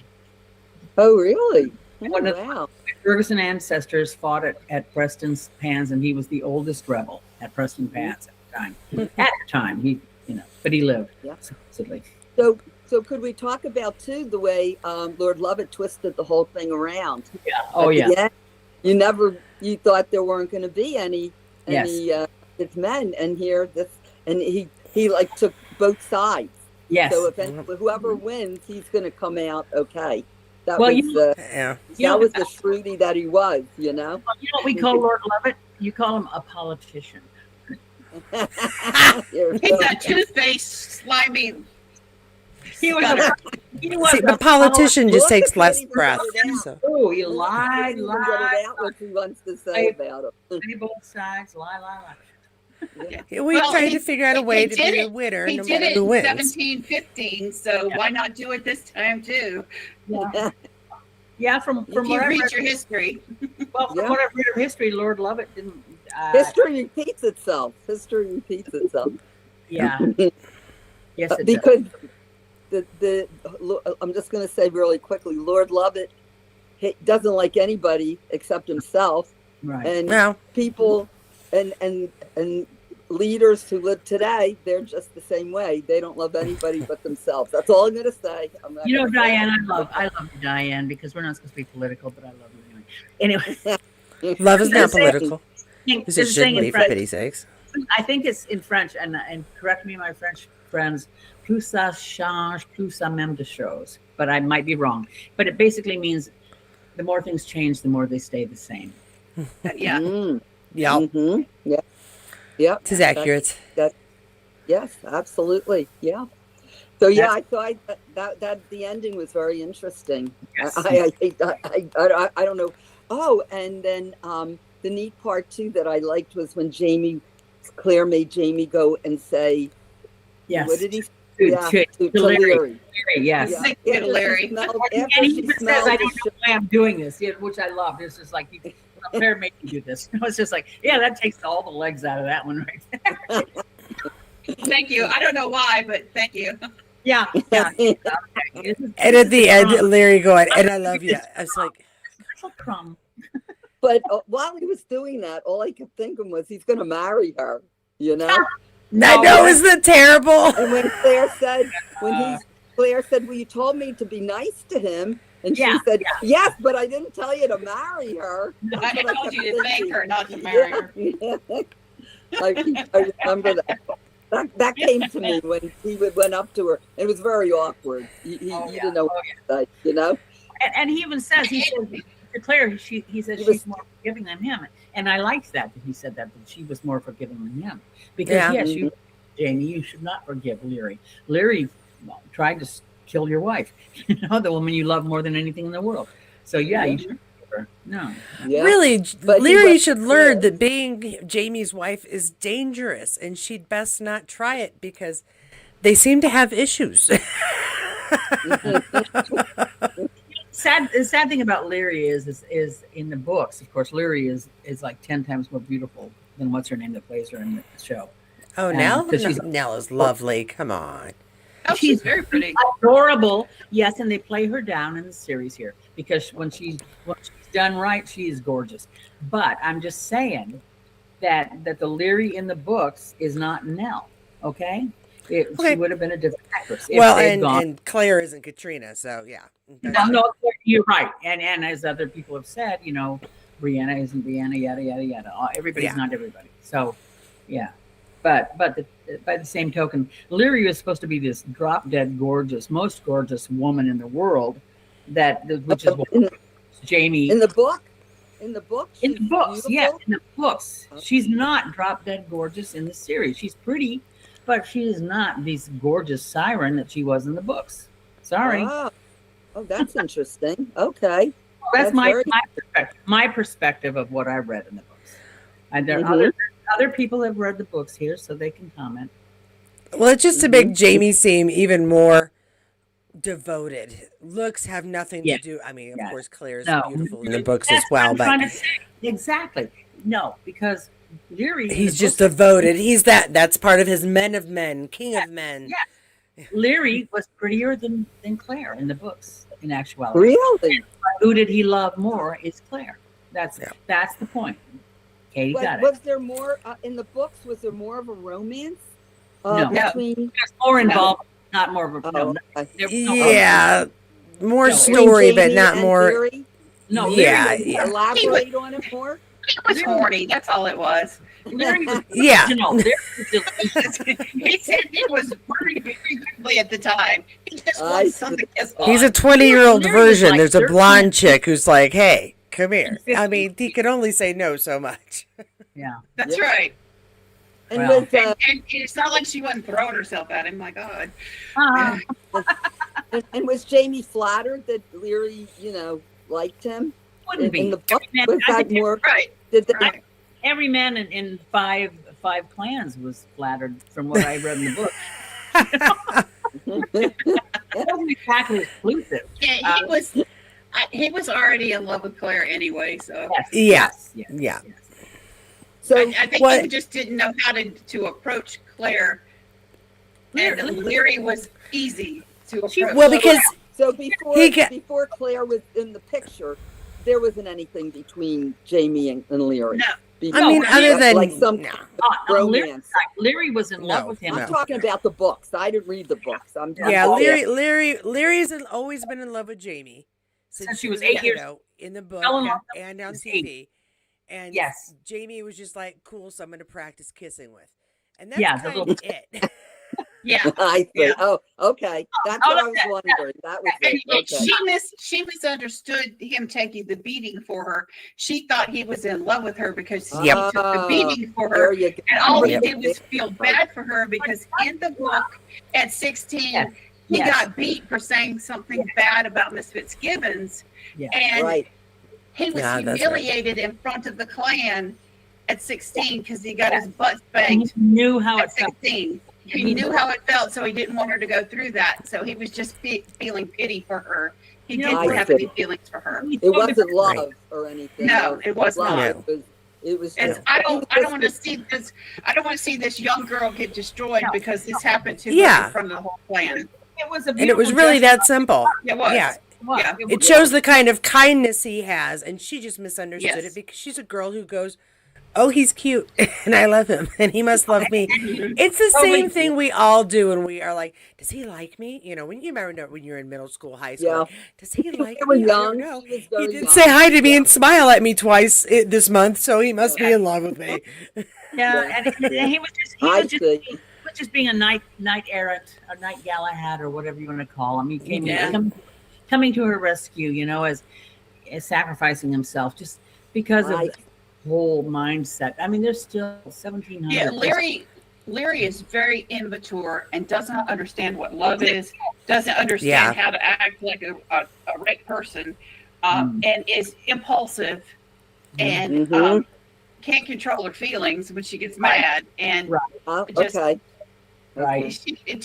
Oh, really? One of Wow. the Ferguson ancestors fought at Preston's Pans, and he was the oldest rebel at Preston Pans at the time. At the time, he, but he lived. Yeah. Supposedly. So could we talk about too the way Lord Lovett twisted the whole thing around? Yeah. Oh, yeah. At the end, you thought there weren't going to be any his men, and here he like took both sides. Yes. So if whoever wins, he's going to come out okay. That Well, was you- was the shrewdy that he was, you know. You know what we call Lord Lovett? You call him a politician. He's a two-faced, slimy. He was see, a politician just takes less breath. So. Oh, he lied, Get it out what he wants to say about him. Say both sides, lie. We tried to figure out a way to be a winner He no did matter it who in wins. 1715, so why not do it this time too? Yeah, from If what you I read read, your history. well, from what I've read of history, Lord Lovett didn't. History repeats itself. Yeah. Yes, it Because I'm just going to say really quickly, Lord Lovett doesn't like anybody except himself, Right. and people and leaders who live today, they're just the same way. They don't love anybody but themselves. That's all I'm going to say. You know, Diane, I love you, Diane, because we're not supposed to be political, but I love you anyway. Love is not There's a- political. There's It a shouldn't saying be, in for French. pity's sakes. I think it's in French, and correct me, my French friends. Plus ça change, plus ça même de choses. But I might be wrong. But it basically means the more things change, the more they stay the same. Yeah. Yeah, Mm-hmm. Yeah. Yep. it is accurate. Yes, absolutely. Yeah. So I thought that the ending was very interesting. Yes. I don't know. Oh, and then the neat part too that I liked was when Claire made Jamie go and say, Yes. what did he say? To To Larry. Larry. Yes. Yeah. Sick kid, Larry. And he even says, I don't know why I'm doing this, which I love. It's just like, Claire made me do this. It was just like, yeah, that takes all the legs out of that one right there. Thank you. I don't know why, but thank you. Yeah. And at the end, Larry going, and I love you. I was like, Crumb. But while he was doing that, all I kept thinking was he's going to marry her, you know? I know, isn't that terrible? And when Claire said, well, you told me to be nice to him. And she said, yes, but I didn't tell you to marry her. I told you to thank her, not to marry her. I remember that. That came to me when he went up to her. It was very awkward. He didn't know what to say, you know? And he even says, to Claire, he said she's more forgiving than him. And I liked that he said that she was more forgiving than him. Because, Jamie, you should not forgive Leary. Leary tried to kill your wife, the woman you love more than anything in the world. So yeah, you should. No. Yeah. Really, But Leary should learn that being Jamie's wife is dangerous, and she'd best not try it because they seem to have issues. The sad thing about Leary is in the books, of course, Leary is like 10 times more beautiful than what's her name that plays her in the show. Oh, Nell? Nell is lovely. Come on. Oh, she's very pretty. Adorable. Yes, and they play her down in the series here because when she's done right, she is gorgeous. But I'm just saying that the Leary in the books is not Nell. Okay? She would have been a different actress. Well, and Claire isn't Katrina, so yeah. No, you're right. And as other people have said, Brianna isn't Brianna, yada yada yada. Everybody's not everybody. So, yeah. But by the same token, Leary was supposed to be this drop dead gorgeous, most gorgeous woman in the world. Which is Jamie in the book. In the books, yes, in the books. Okay. She's not drop dead gorgeous in the series. She's pretty, but she is not this gorgeous siren that she was in the books. Sorry. Oh, that's interesting. Okay. Well, that's my perspective of what I read in the books. And there are other people have read the books here, so they can comment. Well, it's just to make Jamie seem even more devoted. Looks have nothing to do. I mean, of course, Claire's beautiful in the books as well. But exactly. No, because Leary, he's just devoted. He's that's part of his men of men, king of men. Yeah. Leary was prettier than Claire in the books, in actuality. Really? Who did he love more is Claire. That's the point. Katie got it. Was there more in the books? Was there more of a romance? No. Between... There's more involved, not more of a more story, but not more. Leary? No, elaborate on it more. He was horny. That's all it was. Larry was delusional. He said he was very, very ugly at the time. He just wants something to kiss on. He's a 20-year-old version. Like There's a blonde chick who's like, "Hey, come here." I mean, he could only say no so much. Yeah, that's right. And, and it's not like she wasn't throwing herself at him. My God. And was Jamie flattered that Leary, liked him? Wouldn't be. In the book, was that more? Right. Every man in five clans was flattered, from what I read in the book. That wasn't exactly exclusive. Yeah, he was already in love with Claire anyway. So yes. So I think he just didn't know how to approach Claire. And Leary was easy to approach. Well, because before Claire was in the picture, there wasn't anything between Jamie and Leary. No. I mean, other than like some romance. Leary was in love with him. I'm talking about the books. I didn't read the books. Leary's always been in love with Jamie since she was 8 years in the book and on TV. And Jamie was just like, cool, so I'm going to practice kissing with. And that's kind of it. Yeah. I see. Oh, okay. That's what I was wondering. That was it. Okay. She misunderstood him taking the beating for her. She thought he was in love with her because he took the beating for her. And all he did was feel bad for her because in the book at 16, he got beat for saying something bad about Miss Fitzgibbons. Yeah. And he was humiliated in front of the clan at 16 because he got his butt spanked. He knew how it felt. He knew how it felt, so he didn't want her to go through that. So he was just feeling pity for her. He didn't have any feelings for her. It wasn't love or anything. No, it was not. It was. I don't want to see this. I don't want to see this young girl get destroyed because this happened to her in front of the whole clan. It was really that simple. It was. Yeah. It shows the kind of kindness he has, and she just misunderstood it because she's a girl who goes, "Oh, he's cute, and I love him, and he must love me." It's the same thing we all do, and we are like, "Does he like me?" When you remember when you're in middle school, high school, does he like me? Young. No, he did say hi to me and smile at me twice this month, so he must be in love with me. And he was just being a knight errant, a knight Galahad, or whatever you want to call him. He came coming to her rescue, as sacrificing himself just because of the whole mindset. I mean, there's still 1,700. Yeah, Larry is very immature and does not understand what love is, doesn't understand how to act like a right person, and is impulsive and can't control her feelings when she gets mad. And just, to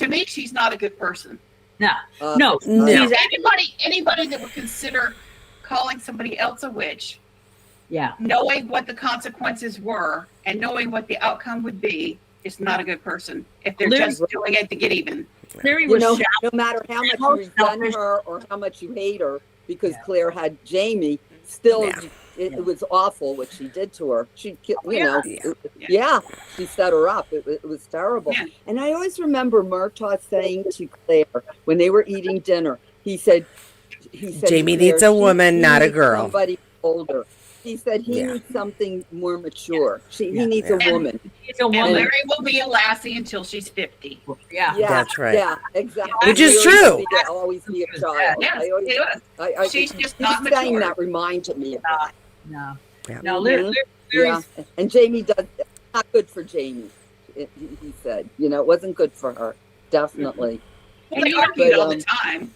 me, she's not a good person. No. Anybody that would consider calling somebody else a witch, knowing what the consequences were and knowing what the outcome would be, is not a good person if they're just doing it to get even. Larry was no matter how much you resent her or how much you hate her, because Claire had Jamie, still it was awful what she did to her. She, she set her up. It was terrible. Yeah. And I always remember Murtaugh saying to Claire when they were eating dinner, he said Jamie needs a woman, not a girl. Somebody older. He said he needs something more mature. He needs a woman. And Larry will be a lassie until she's 50. Yeah, that's right. Yeah, exactly. Which is true. Always be a child. She's just not mature. Saying that reminded me of that. No, Larry's... And Jamie does not good for Jamie. He said, it wasn't good for her. Definitely. Well, they argued all the time.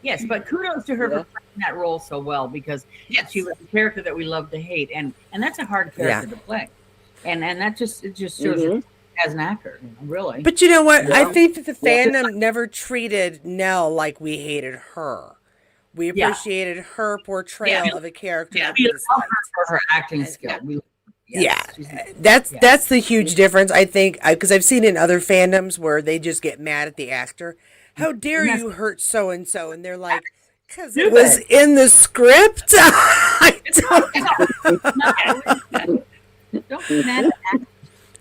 Yes, but kudos to her for playing that role so well, because she was a character that we love to hate, and that's a hard character to play, and that just shows her as an actor, really. But you know what? I think that the fandom never treated Nell like we hated her. We appreciated her portrayal of a character. Yeah, we love her for her acting skill. That's the huge difference, I think, because I've seen in other fandoms where they just get mad at the actor. How dare you hurt so and so? And they're like, because it was in the script.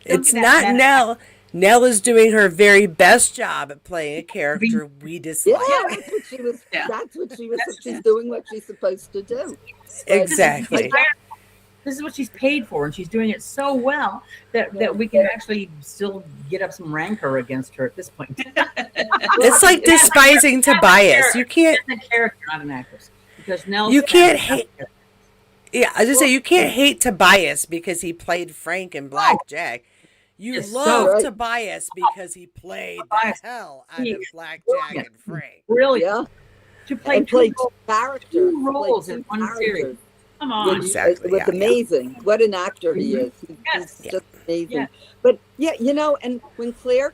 It's not Nell. Nell is doing her very best job at playing a character we dislike. Yeah, that's what she was. That's what she was. She's doing what she's supposed to do. Exactly. This is what she's paid for, and she's doing it so well that we can actually still get up some rancor against her at this point. It's like despising Tobias. You can't. She's a character, not an actress. Because Nell's you can't hate. Yeah, I was just say you can't hate Tobias because he played Frank in Blackjack. You love Tobias because he played the hell out of Blackjack and Frank. Really? Yeah. To play two roles in one series. Come on. Exactly. It was amazing. What an actor he is. He's just amazing. Yeah. But and when Claire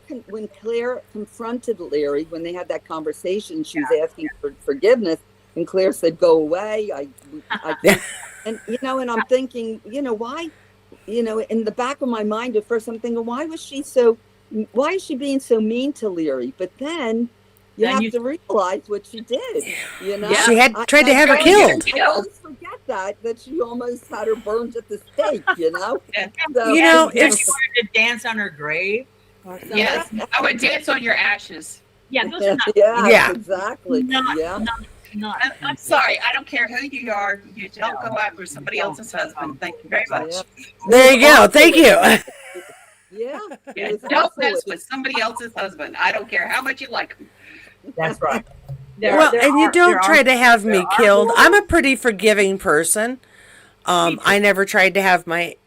confronted Larry, when they had that conversation, she was asking for forgiveness, and Claire said, "Go away." And I'm thinking, why? In the back of my mind at first, I'm thinking, why is she being so mean to Leary? But then you have to realize what she did. She had tried to have her killed. I always forget that she almost had her burned at the stake. So, if she wanted to dance on her grave. Yes, I would dance on your ashes. Yeah, those are not. Exactly. I'm sorry. I don't care who you are. You don't go after somebody else's husband. Thank you very much. There you go. Thank you. Don't mess with somebody else's husband. I don't care how much you like him. That's right. You don't try to have me killed. I'm a pretty forgiving person. I never tried to have I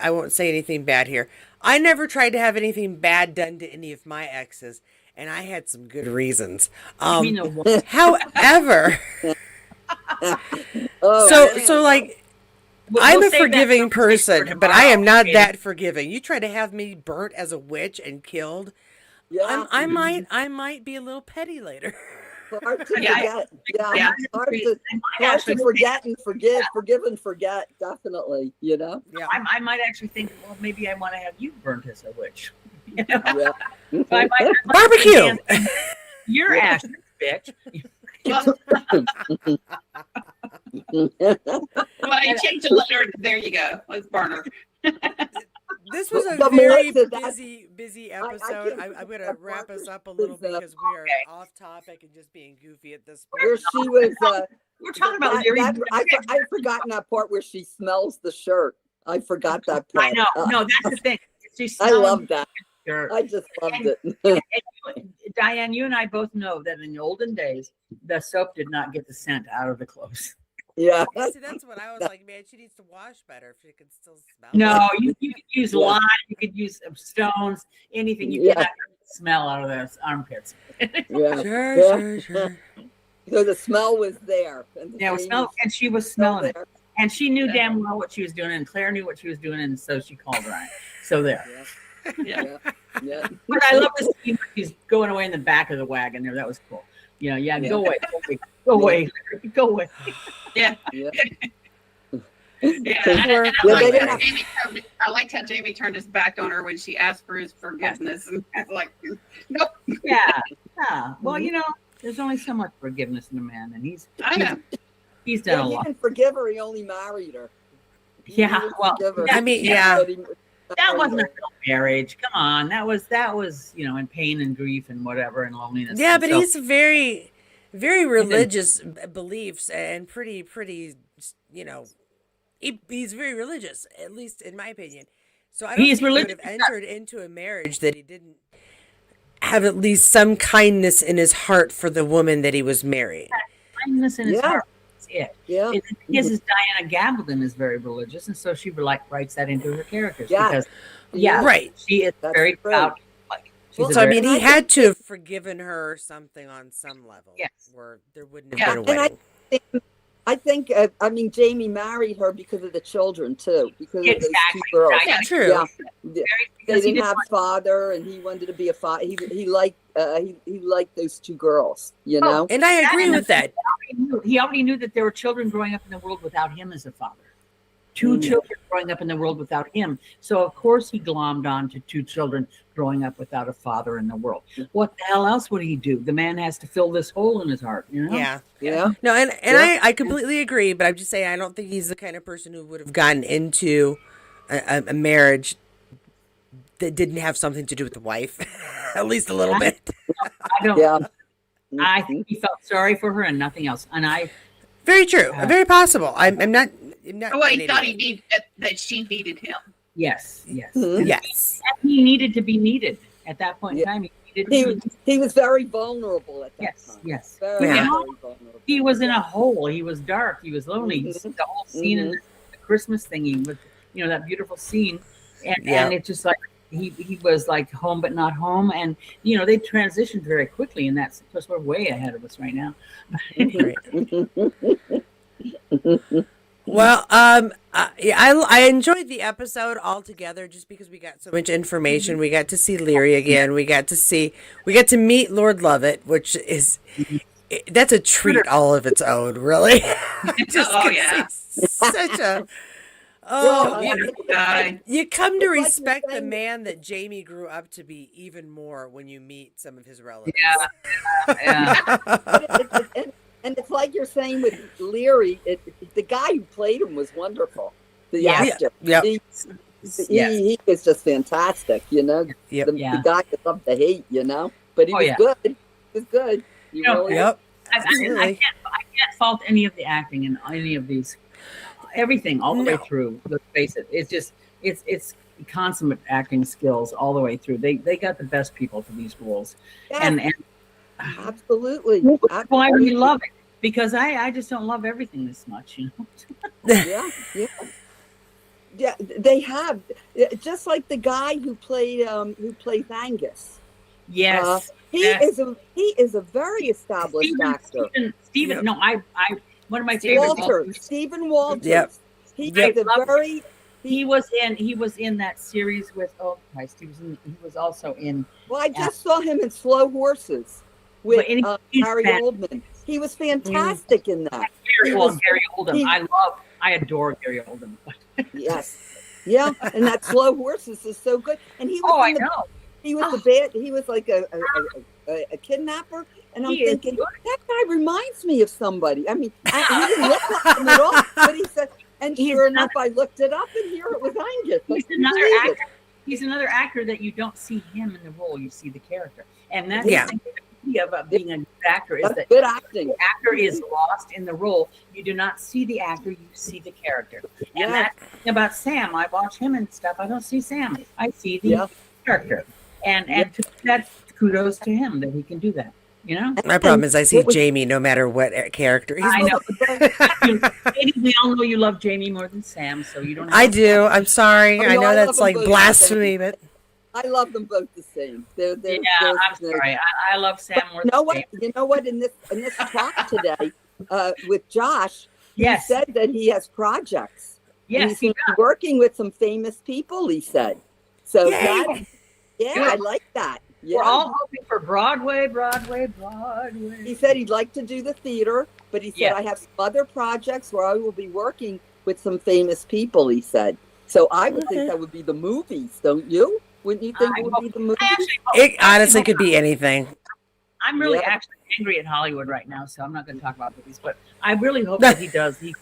won't say anything bad here. I never tried to have anything bad done to any of my exes, and I had some good reasons. However, I'm a forgiving person, but I am not that forgiving. You try to have me burnt as a witch and killed. Yeah. I might be a little petty later. Hard to forget. Hard to forget and forgive and forget. Definitely, Yeah. I might actually think, well, maybe I want to have you burnt as a witch. Barbecue. Your ass, bitch. Well, I changed the letter. There you go. Let's burn her. This was a very busy episode. I'm going to wrap us up a little because we are off topic and just being goofy at this point. Where she was, we're talking about I've forgotten that part where she smells the shirt. I forgot that part. I know. No, that's the thing. I love that. I just loved it. And Diane, you and I both know that in the olden days, the soap did not get the scent out of the clothes. Yeah. See, that's what I was like, man, she needs to wash better if she can still smell. No, you could use lime, you could use stones, anything. You cannot smell out of those armpits. Yeah. Sure. So the smell was there. And Yeah, it was smell, and she was smelling it. there. And she knew damn well what she was doing, and Claire knew what she was doing, and so she called Ryan. So there. Yeah. Yeah. But I love to see she's going away in the back of the wagon there. That was cool. Yeah. Go away. Go away. Yeah. Yeah. Yeah. Yeah, I liked how Jamie turned his back on her when she asked for his forgiveness, and I was like, nope. Yeah. Well, there's only so much forgiveness in a man, and I know. he's done a He lot. didn't forgive her. He only married her. He Yeah, didn't well, forgive her. I mean, yeah. But he That married wasn't a her. real marriage. Come on, that was in pain and grief and whatever and loneliness. Yeah, And but so, he's very, very religious beliefs and pretty, he's very religious, at least in my opinion. So I don't He's think he would religious. have entered into a marriage that he didn't have at least some kindness in his heart for the woman that he was marrying. kindness in his Yeah. heart. That's it. Yeah. And the thing is Diana Gabaldon is very religious, and so she writes that into her characters Yeah. because Right. she is That's very true. proud. She's a So I very- mean, he had to have forgiven her something on some level. Yes. Where there wouldn't have Yeah. been a And wedding. I think, Jamie married her because of the children too, because of those two Exactly. girls. Yeah, True. Yeah. very, They because he didn't didn't have want- father, and he wanted to be a father. He liked those two girls, you know. And I agree with that. he already knew that there were children growing up in the world without him as a father. Two children growing up in the world without him. So of course he glommed on to two children growing up without a father in the world. What the hell else would he do? The man has to fill this hole in his heart, you know? Yeah. Yeah. No, and Yeah. I completely agree, but I'm just saying I don't think he's the kind of person who would have gotten into a marriage that didn't have something to do with the wife, at least a little bit. I don't. Yeah. I think he felt sorry for her and nothing else. And Very true. Very possible. I'm not. Well, he thought he needed that she needed him. yes. Mhm. Yes. And he needed to be needed at that point in Yeah. time. He needed to be He was very vulnerable at that Yes, time. yes. Very, Yeah. very vulnerable. He was in a hole. He was dark. He was lonely. Mhm. The whole scene in the Christmas thingy with that beautiful scene, and Yeah. it's just like he was like home but not home, and they transitioned very quickly, and that's of course we're way ahead of us right now. Well, yeah, I enjoyed the episode altogether just because we got so much information. We got to see Leary again. We got to meet Lord Lovett, which is that's a treat all of its own, really. Just Oh, 'cause yeah. he's such a Well, Beautiful guy. you come to It's like respect you're the saying- man that Jamie grew up to be even more when you meet some of his relatives. Yeah. And it's like you're saying with Leary, the guy who played him was wonderful. The Yeah. actor. Yep. He was just fantastic, Yep. The guy you love to hate, But he Oh, was yeah. good. He was good. He really Yep. I Absolutely. can't fault any of the acting in any of these. Everything all the way No. through. Let's face it. It's just it's consummate acting skills all the way through. They got the best people for these roles, Yes, and absolutely. that's why we love it. Because I just don't love everything this much, Yeah. Yeah, they have just like the guy who plays Angus. Yes. He Yes. is a very established actor. Stephen. Yep. No, I one of my favorite. Stephen Walters. Yep. He Yep. is a very. He was in that series with Christ. He was also in. Well, I just saw him in Slow Horses with But he's Gary fan- Oldman. He was fantastic in that. Gary Oldman. he- I adore Gary Oldman. Yes. Yeah, and that Slow Horses is so good. And he was Oh, I in the, know. he was the bad. He was like a kidnapper. And I'm He is thinking, good. that guy reminds me of somebody. I mean, he didn't look like him at all. But he said, and He's sure enough, I looked it up, and here it was Angus. He's I another believe it. actor. He's another actor that you don't see him in the role. You see the character, and that's Yeah. the beauty of being a good actor is That's that good acting. the actor is lost in the role. You do not see the actor; you see the character. And Yeah. that's the thing about Sam. I watch him and stuff. I don't see Sam. I see the Yeah. character, and that's kudos to him that he can do that. You know, My problem is I see Jamie no matter what character he's I know. in. Katie, we all know you love Jamie more than Sam, so you don't. Have I do. I'm sorry. Oh, I no, know I that's love them like both. blasphemy, but I love them both the same. They're I'm sorry. I love Sam more. You know than what? Jamie. You know what? In this talk today, with Josh, Yes. he said that he has projects. Yes, and he's working with some famous people. He said, so that, I like that. Yeah. We're all hoping for Broadway. He said he'd like to do the theater, but he said I have some other projects where I will be working with some famous people. He said, so I would think that would be the movies, don't you? Wouldn't you think it would be the movies? It honestly could be anything. I'm really actually angry at Hollywood right now, so I'm not going to talk about movies, but I really hope that he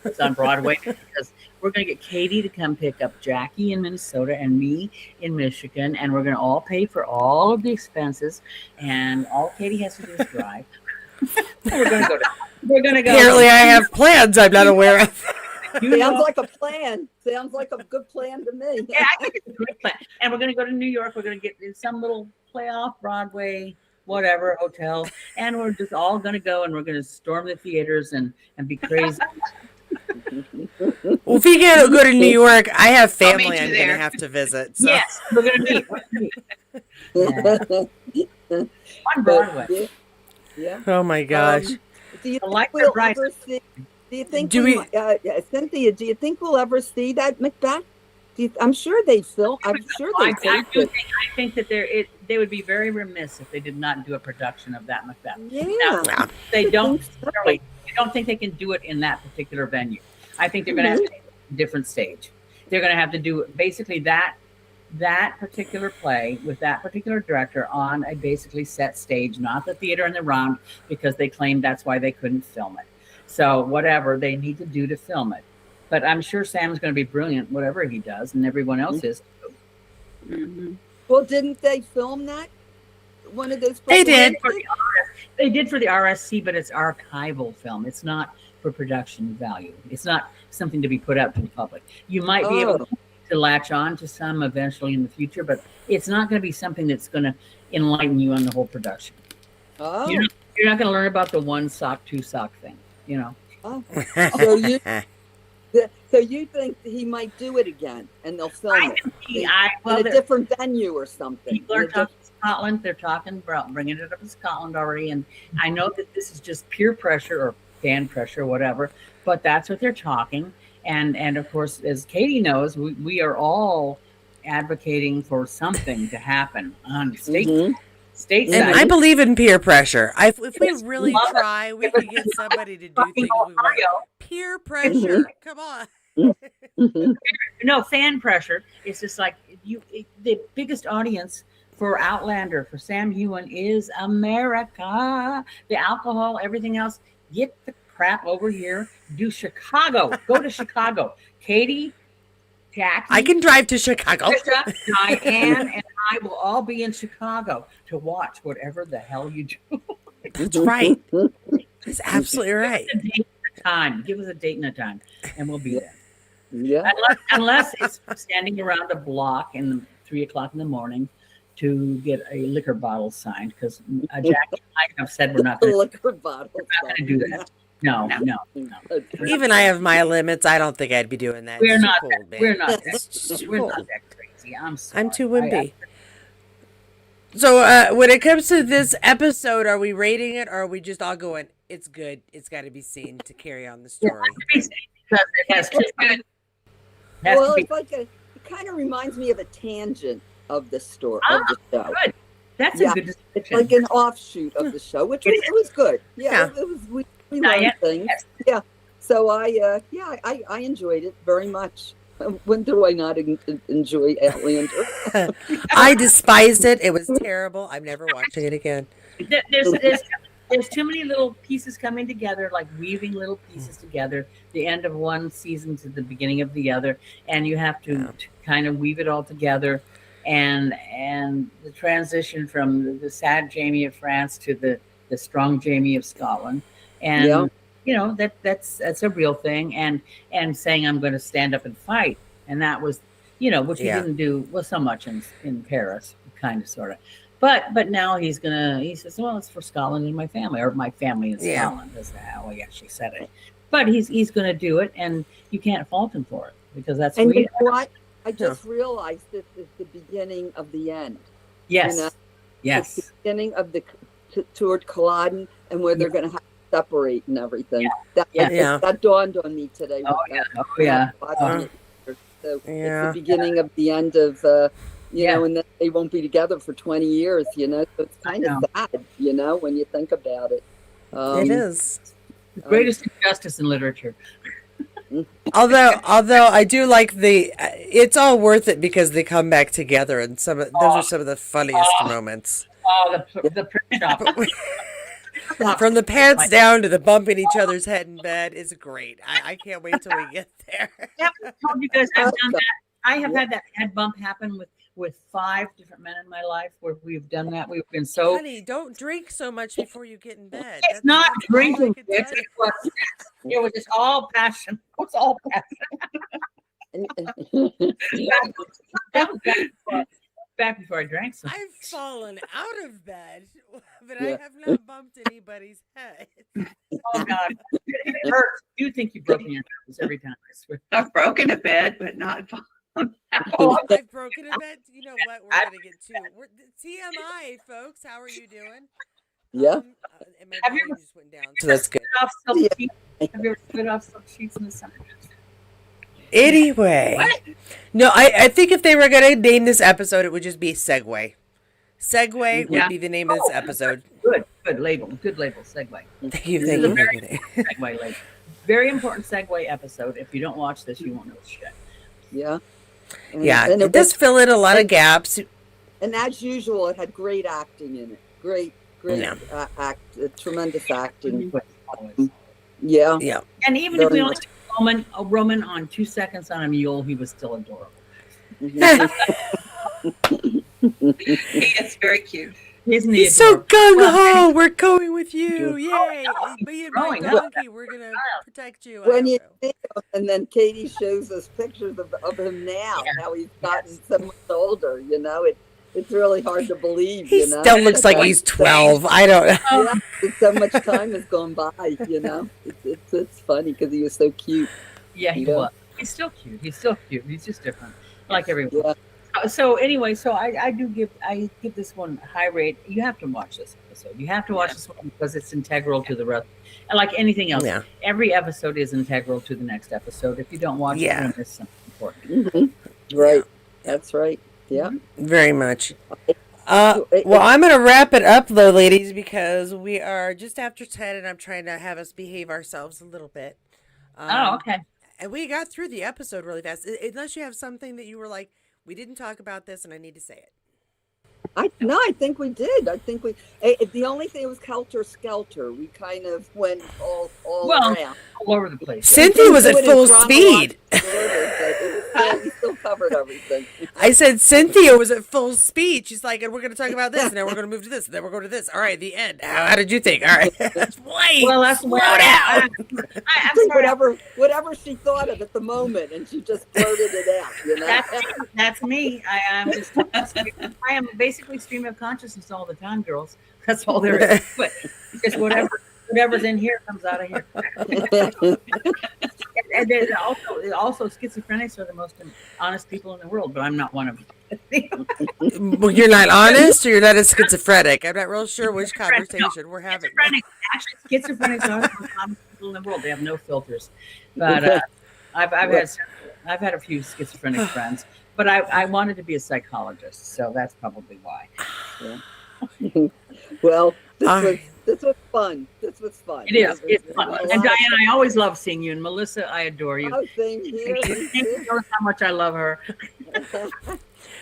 puts on Broadway, because we're going to get Katie to come pick up Jackie in Minnesota and me in Michigan, and we're going to all pay for all of the expenses, and all Katie has to do is drive. We're going to go. Apparently I have plans I'm not aware of. Sounds like a plan. Sounds like a good plan to me. Yeah, I think it's a great plan. And we're going to go to New York. We're going to get in some little playoff Broadway whatever hotel, and we're just all going to go, and we're going to storm the theaters and be crazy. Well, if you go to New York, I have family I'm going to have to visit. So. Yes, we're going to meet. Yeah. On Broadway. Yeah. Oh my gosh. Do you think Cynthia? Do you think we'll ever see that Macbeth? I'm sure they film. I'm sure they. I think that they would be very remiss if they did not do a production of that Macbeth. Yeah. Now, they don't. I don't think they can do it in that particular venue. I think they're going to have to do a different stage. They're going to have to do basically that particular play with that particular director on a basically set stage, not the theater in the round, because they claimed that's why they couldn't film it. So whatever they need to do to film it. But I'm sure Sam's going to be brilliant, whatever he does, and everyone else is too. Mm-hmm. Well, didn't they film that? One of those. They did. They did for the RSC, but it's archival film. It's not for production value. It's not something to be put out to the public. You might be able to latch on to some eventually in the future, but it's not going to be something that's going to enlighten you on the whole production. Oh. You're not going to learn about the one sock, two sock thing, you know. Oh. So you think he might do it again, and they'll film it in a different venue or something? People are talking Scotland. They're talking about bringing it up in Scotland already, and I know that this is just peer pressure or fan pressure, whatever. But that's what they're talking, and of course, as Katie knows, we are all advocating for something to happen on the stateside. And I believe in peer pressure. If we really try, we can get somebody to do things we want. Peer pressure. Come on. No, fan pressure. It's just like the biggest audience for Outlander, for Sam Heughan, is America. The alcohol, everything else. Get the crap over here. Do Chicago. Go to Chicago. Katie, Jackie. I can drive to Chicago. Diane and I will all be in Chicago to watch whatever the hell you do. That's right. That's absolutely right. Give us a date and a time, and we'll be there. Yeah. Unless it's standing around the block in 3 o'clock in the morning to get a liquor bottle signed, because Jackie and I have said we're not going to do that. No. Even I have my limits. I don't think I'd be doing that. We're not that crazy. I'm sorry. I'm too wimpy. So when it comes to this episode, are we rating it, or are we just all going, it's good, it's got to be seen to carry on the story? Because it has to be good. Well, it kind of reminds me of a tangent of the story of the show. Good. That's a good description. It's like an offshoot of the show, which was good. Yeah. It was. We learned things. Yes. Yeah. So I enjoyed it very much. When do I not enjoy Outlander? I despised it. It was terrible. I'm never watching it again. There's too many little pieces coming together, like weaving little pieces together. The end of one season to the beginning of the other, and you have to kind of weave it all together. And the transition from the sad Jamie of France to the strong Jamie of Scotland, and you know that's a real thing. And saying I'm going to stand up and fight, and that was which he didn't do so much in Paris, kind of sort of. But now he says, well, it's for Scotland and my family, or my family in Scotland, is how he actually said it. But he's going to do it, and you can't fault him for it, because that's and you know what? I just realized this is the beginning of the end. Yes. You know? Yes. It's the beginning of the toward Culloden, and where they're going to have to separate and everything. That dawned on me today. So it's the beginning of the end of, you know, and then they won't be together for 20 years, you know. So it's kind of sad, you know, when you think about it. It is. The greatest injustice in literature. although I do like it's all worth it because they come back together, and those are some of the funniest moments. Oh, the print shop. From the pants down to the bumping each other's head in bed is great. I can't wait till we get there. I've told you guys I've done that. I have had that head bump happen with 5 different men in my life where we've done that. We've been so. Honey, don't drink so much before you get in bed. It's not drinking. It was just all passion. It was all passion. That was back before I drank some. I've fallen out of bed, but I have not bumped anybody's head. Oh God, it hurts. You think you've broken your nose every time? I swear. I've broken a bed, but not. I've broken a bed. You know what? We're gonna get to TMI, folks. How are you doing? Yeah. And my volume just went down, so that's good. Have you ever split off silk sheets in the summer? Anyway, no, I think if they were going to name this episode, it would just be Segway. Segway would be the name of this episode. Good label. Good label. Segway. Thank you. Segway label. Very important Segway episode. If you don't watch this, you won't know shit. Yeah. And it does fill in a lot of gaps. And as usual, it had great acting in it. Great, tremendous acting. Yeah. And even if we only a Roman on 2 seconds on a mule, he was still adorable. It's very cute. Isn't he? He's so gung-ho. We're going with you. Yay. Be my donkey. We're going to protect you. When you think of, and then Katie shows us pictures of him now, how he's gotten so much older, you know. It's really hard to believe, he still looks like he's 12. I don't know. So much time has gone by, you know. It's funny because he was so cute. Yeah, he was. He's still cute. He's just different, like everyone. Yeah. So anyway, I give this one a high rate. You have to watch this episode. You have to watch this one because it's integral to the rest. And like anything else, every episode is integral to the next episode. If you don't watch it, you're going to miss something important. Mm-hmm. Right. That's right. Yeah. Very much. Well, I'm going to wrap it up, though, ladies, because we are just after 10, and I'm trying to have us behave ourselves a little bit. Okay. And we got through the episode really fast. Unless you have something that you were like, we didn't talk about this, and I need to say it. I think we did. I think the only thing was helter skelter. We kind of went all around. All over the place. Cynthia was at full speed. We still covered everything. I said Cynthia was at full speed. She's like, and we're going to talk about this, and then we're going to move to this, and then we're going to this. All right, the end. How did you think? All right, that's wait. Well, that's slow down. I think whatever she thought of at the moment, and she just blurted it out. You know, that's me. I am basically stream of consciousness all the time, girls. That's all there is. But just whatever's in here comes out of here. And then also schizophrenics are the most honest people in the world, but I'm not one of them. Well, you're not honest, or you're not a schizophrenic. I'm not real sure which conversation we're having. Schizophrenics are the most honest people in the world. They have no filters. But I've had a few schizophrenic friends, but I wanted to be a psychologist, so that's probably why. Yeah. Well, this was fun. It is. It's fun. And Diane, I always love seeing you. And Melissa, I adore you. Oh, same here. You know how much I love her.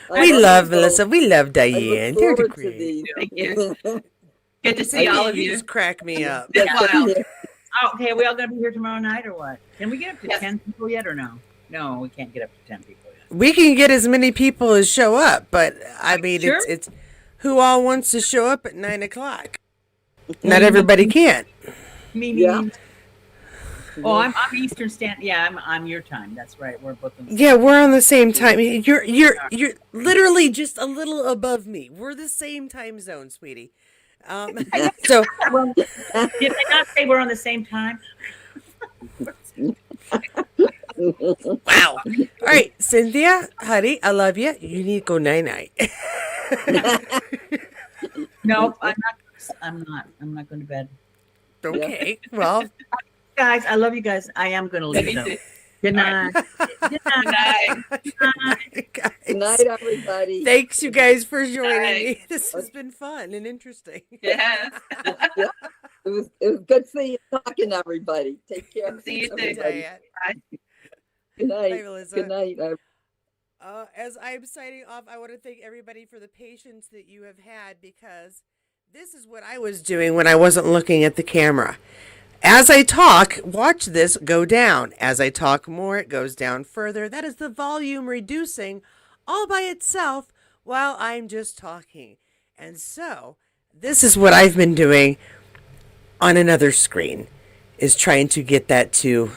We love Melissa. We love Diane. They're the great. Thank you. Good to see all of you. Just crack me up. Okay, are we all going to be here tomorrow night or what? Can we get up to 10 people yet or no? No, we can't get up to 10 people yet. We can get as many people as show up, but I mean, sure? it's who all wants to show up at 9:00. Not everybody can. Me. Oh, I'm Eastern Standard. Yeah, I'm your time. That's right. We're both. Yeah, we're on the same time. You're literally just a little above me. We're the same time zone, sweetie. So Well, did I not say we're on the same time? wow. All right, Cynthia, honey, I love you. You need to go night night. No, I'm not going to bed. Okay. Well, Guys, I love you guys. I am going to leave though. Good night. Good night. guys. Good night, everybody. Thanks, you guys, for joining me. This has been fun and interesting. Yes. Yeah. It was good seeing you talking, everybody. Take care. See you soon. everybody. Bye. Good night. Bye, Melissa. Good night. As I'm signing off, I want to thank everybody for the patience that you have had, because this is what I was doing when I wasn't looking at the camera. As I talk, watch this go down. As I talk more, it goes down further. That is the volume reducing all by itself while I'm just talking. And so, this is what I've been doing on another screen, is trying to get that to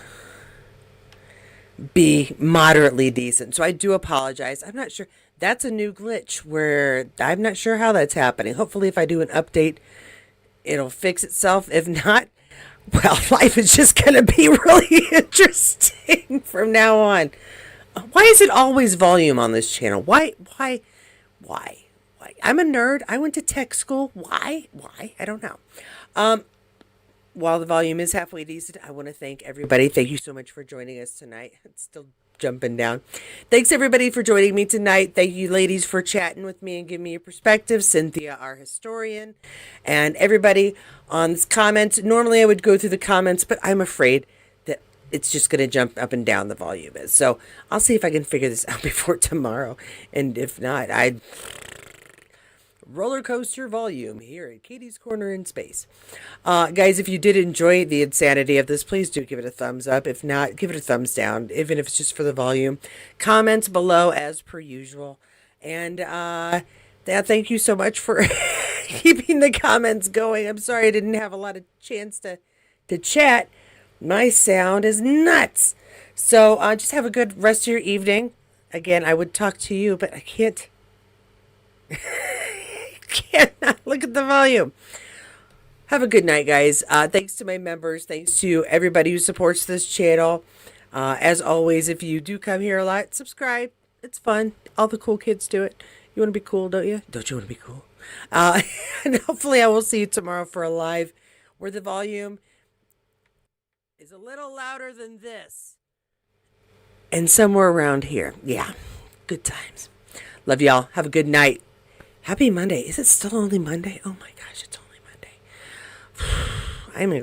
be moderately decent. So I do apologize. I'm not sure. That's a new glitch where I'm not sure how that's happening. Hopefully if I do an update, it'll fix itself. If not, well, life is just going to be really interesting from now on. Why is it always volume on this channel? Why? I'm a nerd. I went to tech school. Why? I don't know. While the volume is halfway decent, I want to thank everybody. Thank you so much for joining us tonight. It's still jumping down. Thanks everybody for joining me tonight. Thank you ladies for chatting with me and giving me your perspective. Cynthia, our historian, and everybody on this comment. Normally I would go through the comments, but I'm afraid that it's just going to jump up and down, the volume is. So I'll see if I can figure this out before tomorrow. And if not, roller coaster volume here at Katie's Corner in Space. Guys, if you did enjoy the insanity of this, please do give it a thumbs up. If not, give it a thumbs down, even if it's just for the volume. Comments below as per usual. And thank you so much for keeping the comments going. I'm sorry I didn't have a lot of chance to chat. My sound is nuts. So just have a good rest of your evening. Again, I would talk to you, but I can't. Cannot look at the volume. Have a good night, guys. Thanks to my members. Thanks to everybody who supports this channel. As always, if you do come here a lot, subscribe. It's fun. All the cool kids do it. You want to be cool, don't you? Don't you want to be cool? And hopefully I will see you tomorrow for a live where the volume is a little louder than this. And somewhere around here. Yeah. Good times. Love y'all. Have a good night. Happy Monday. Is it still only Monday? Oh my gosh, it's only Monday. I'm going to go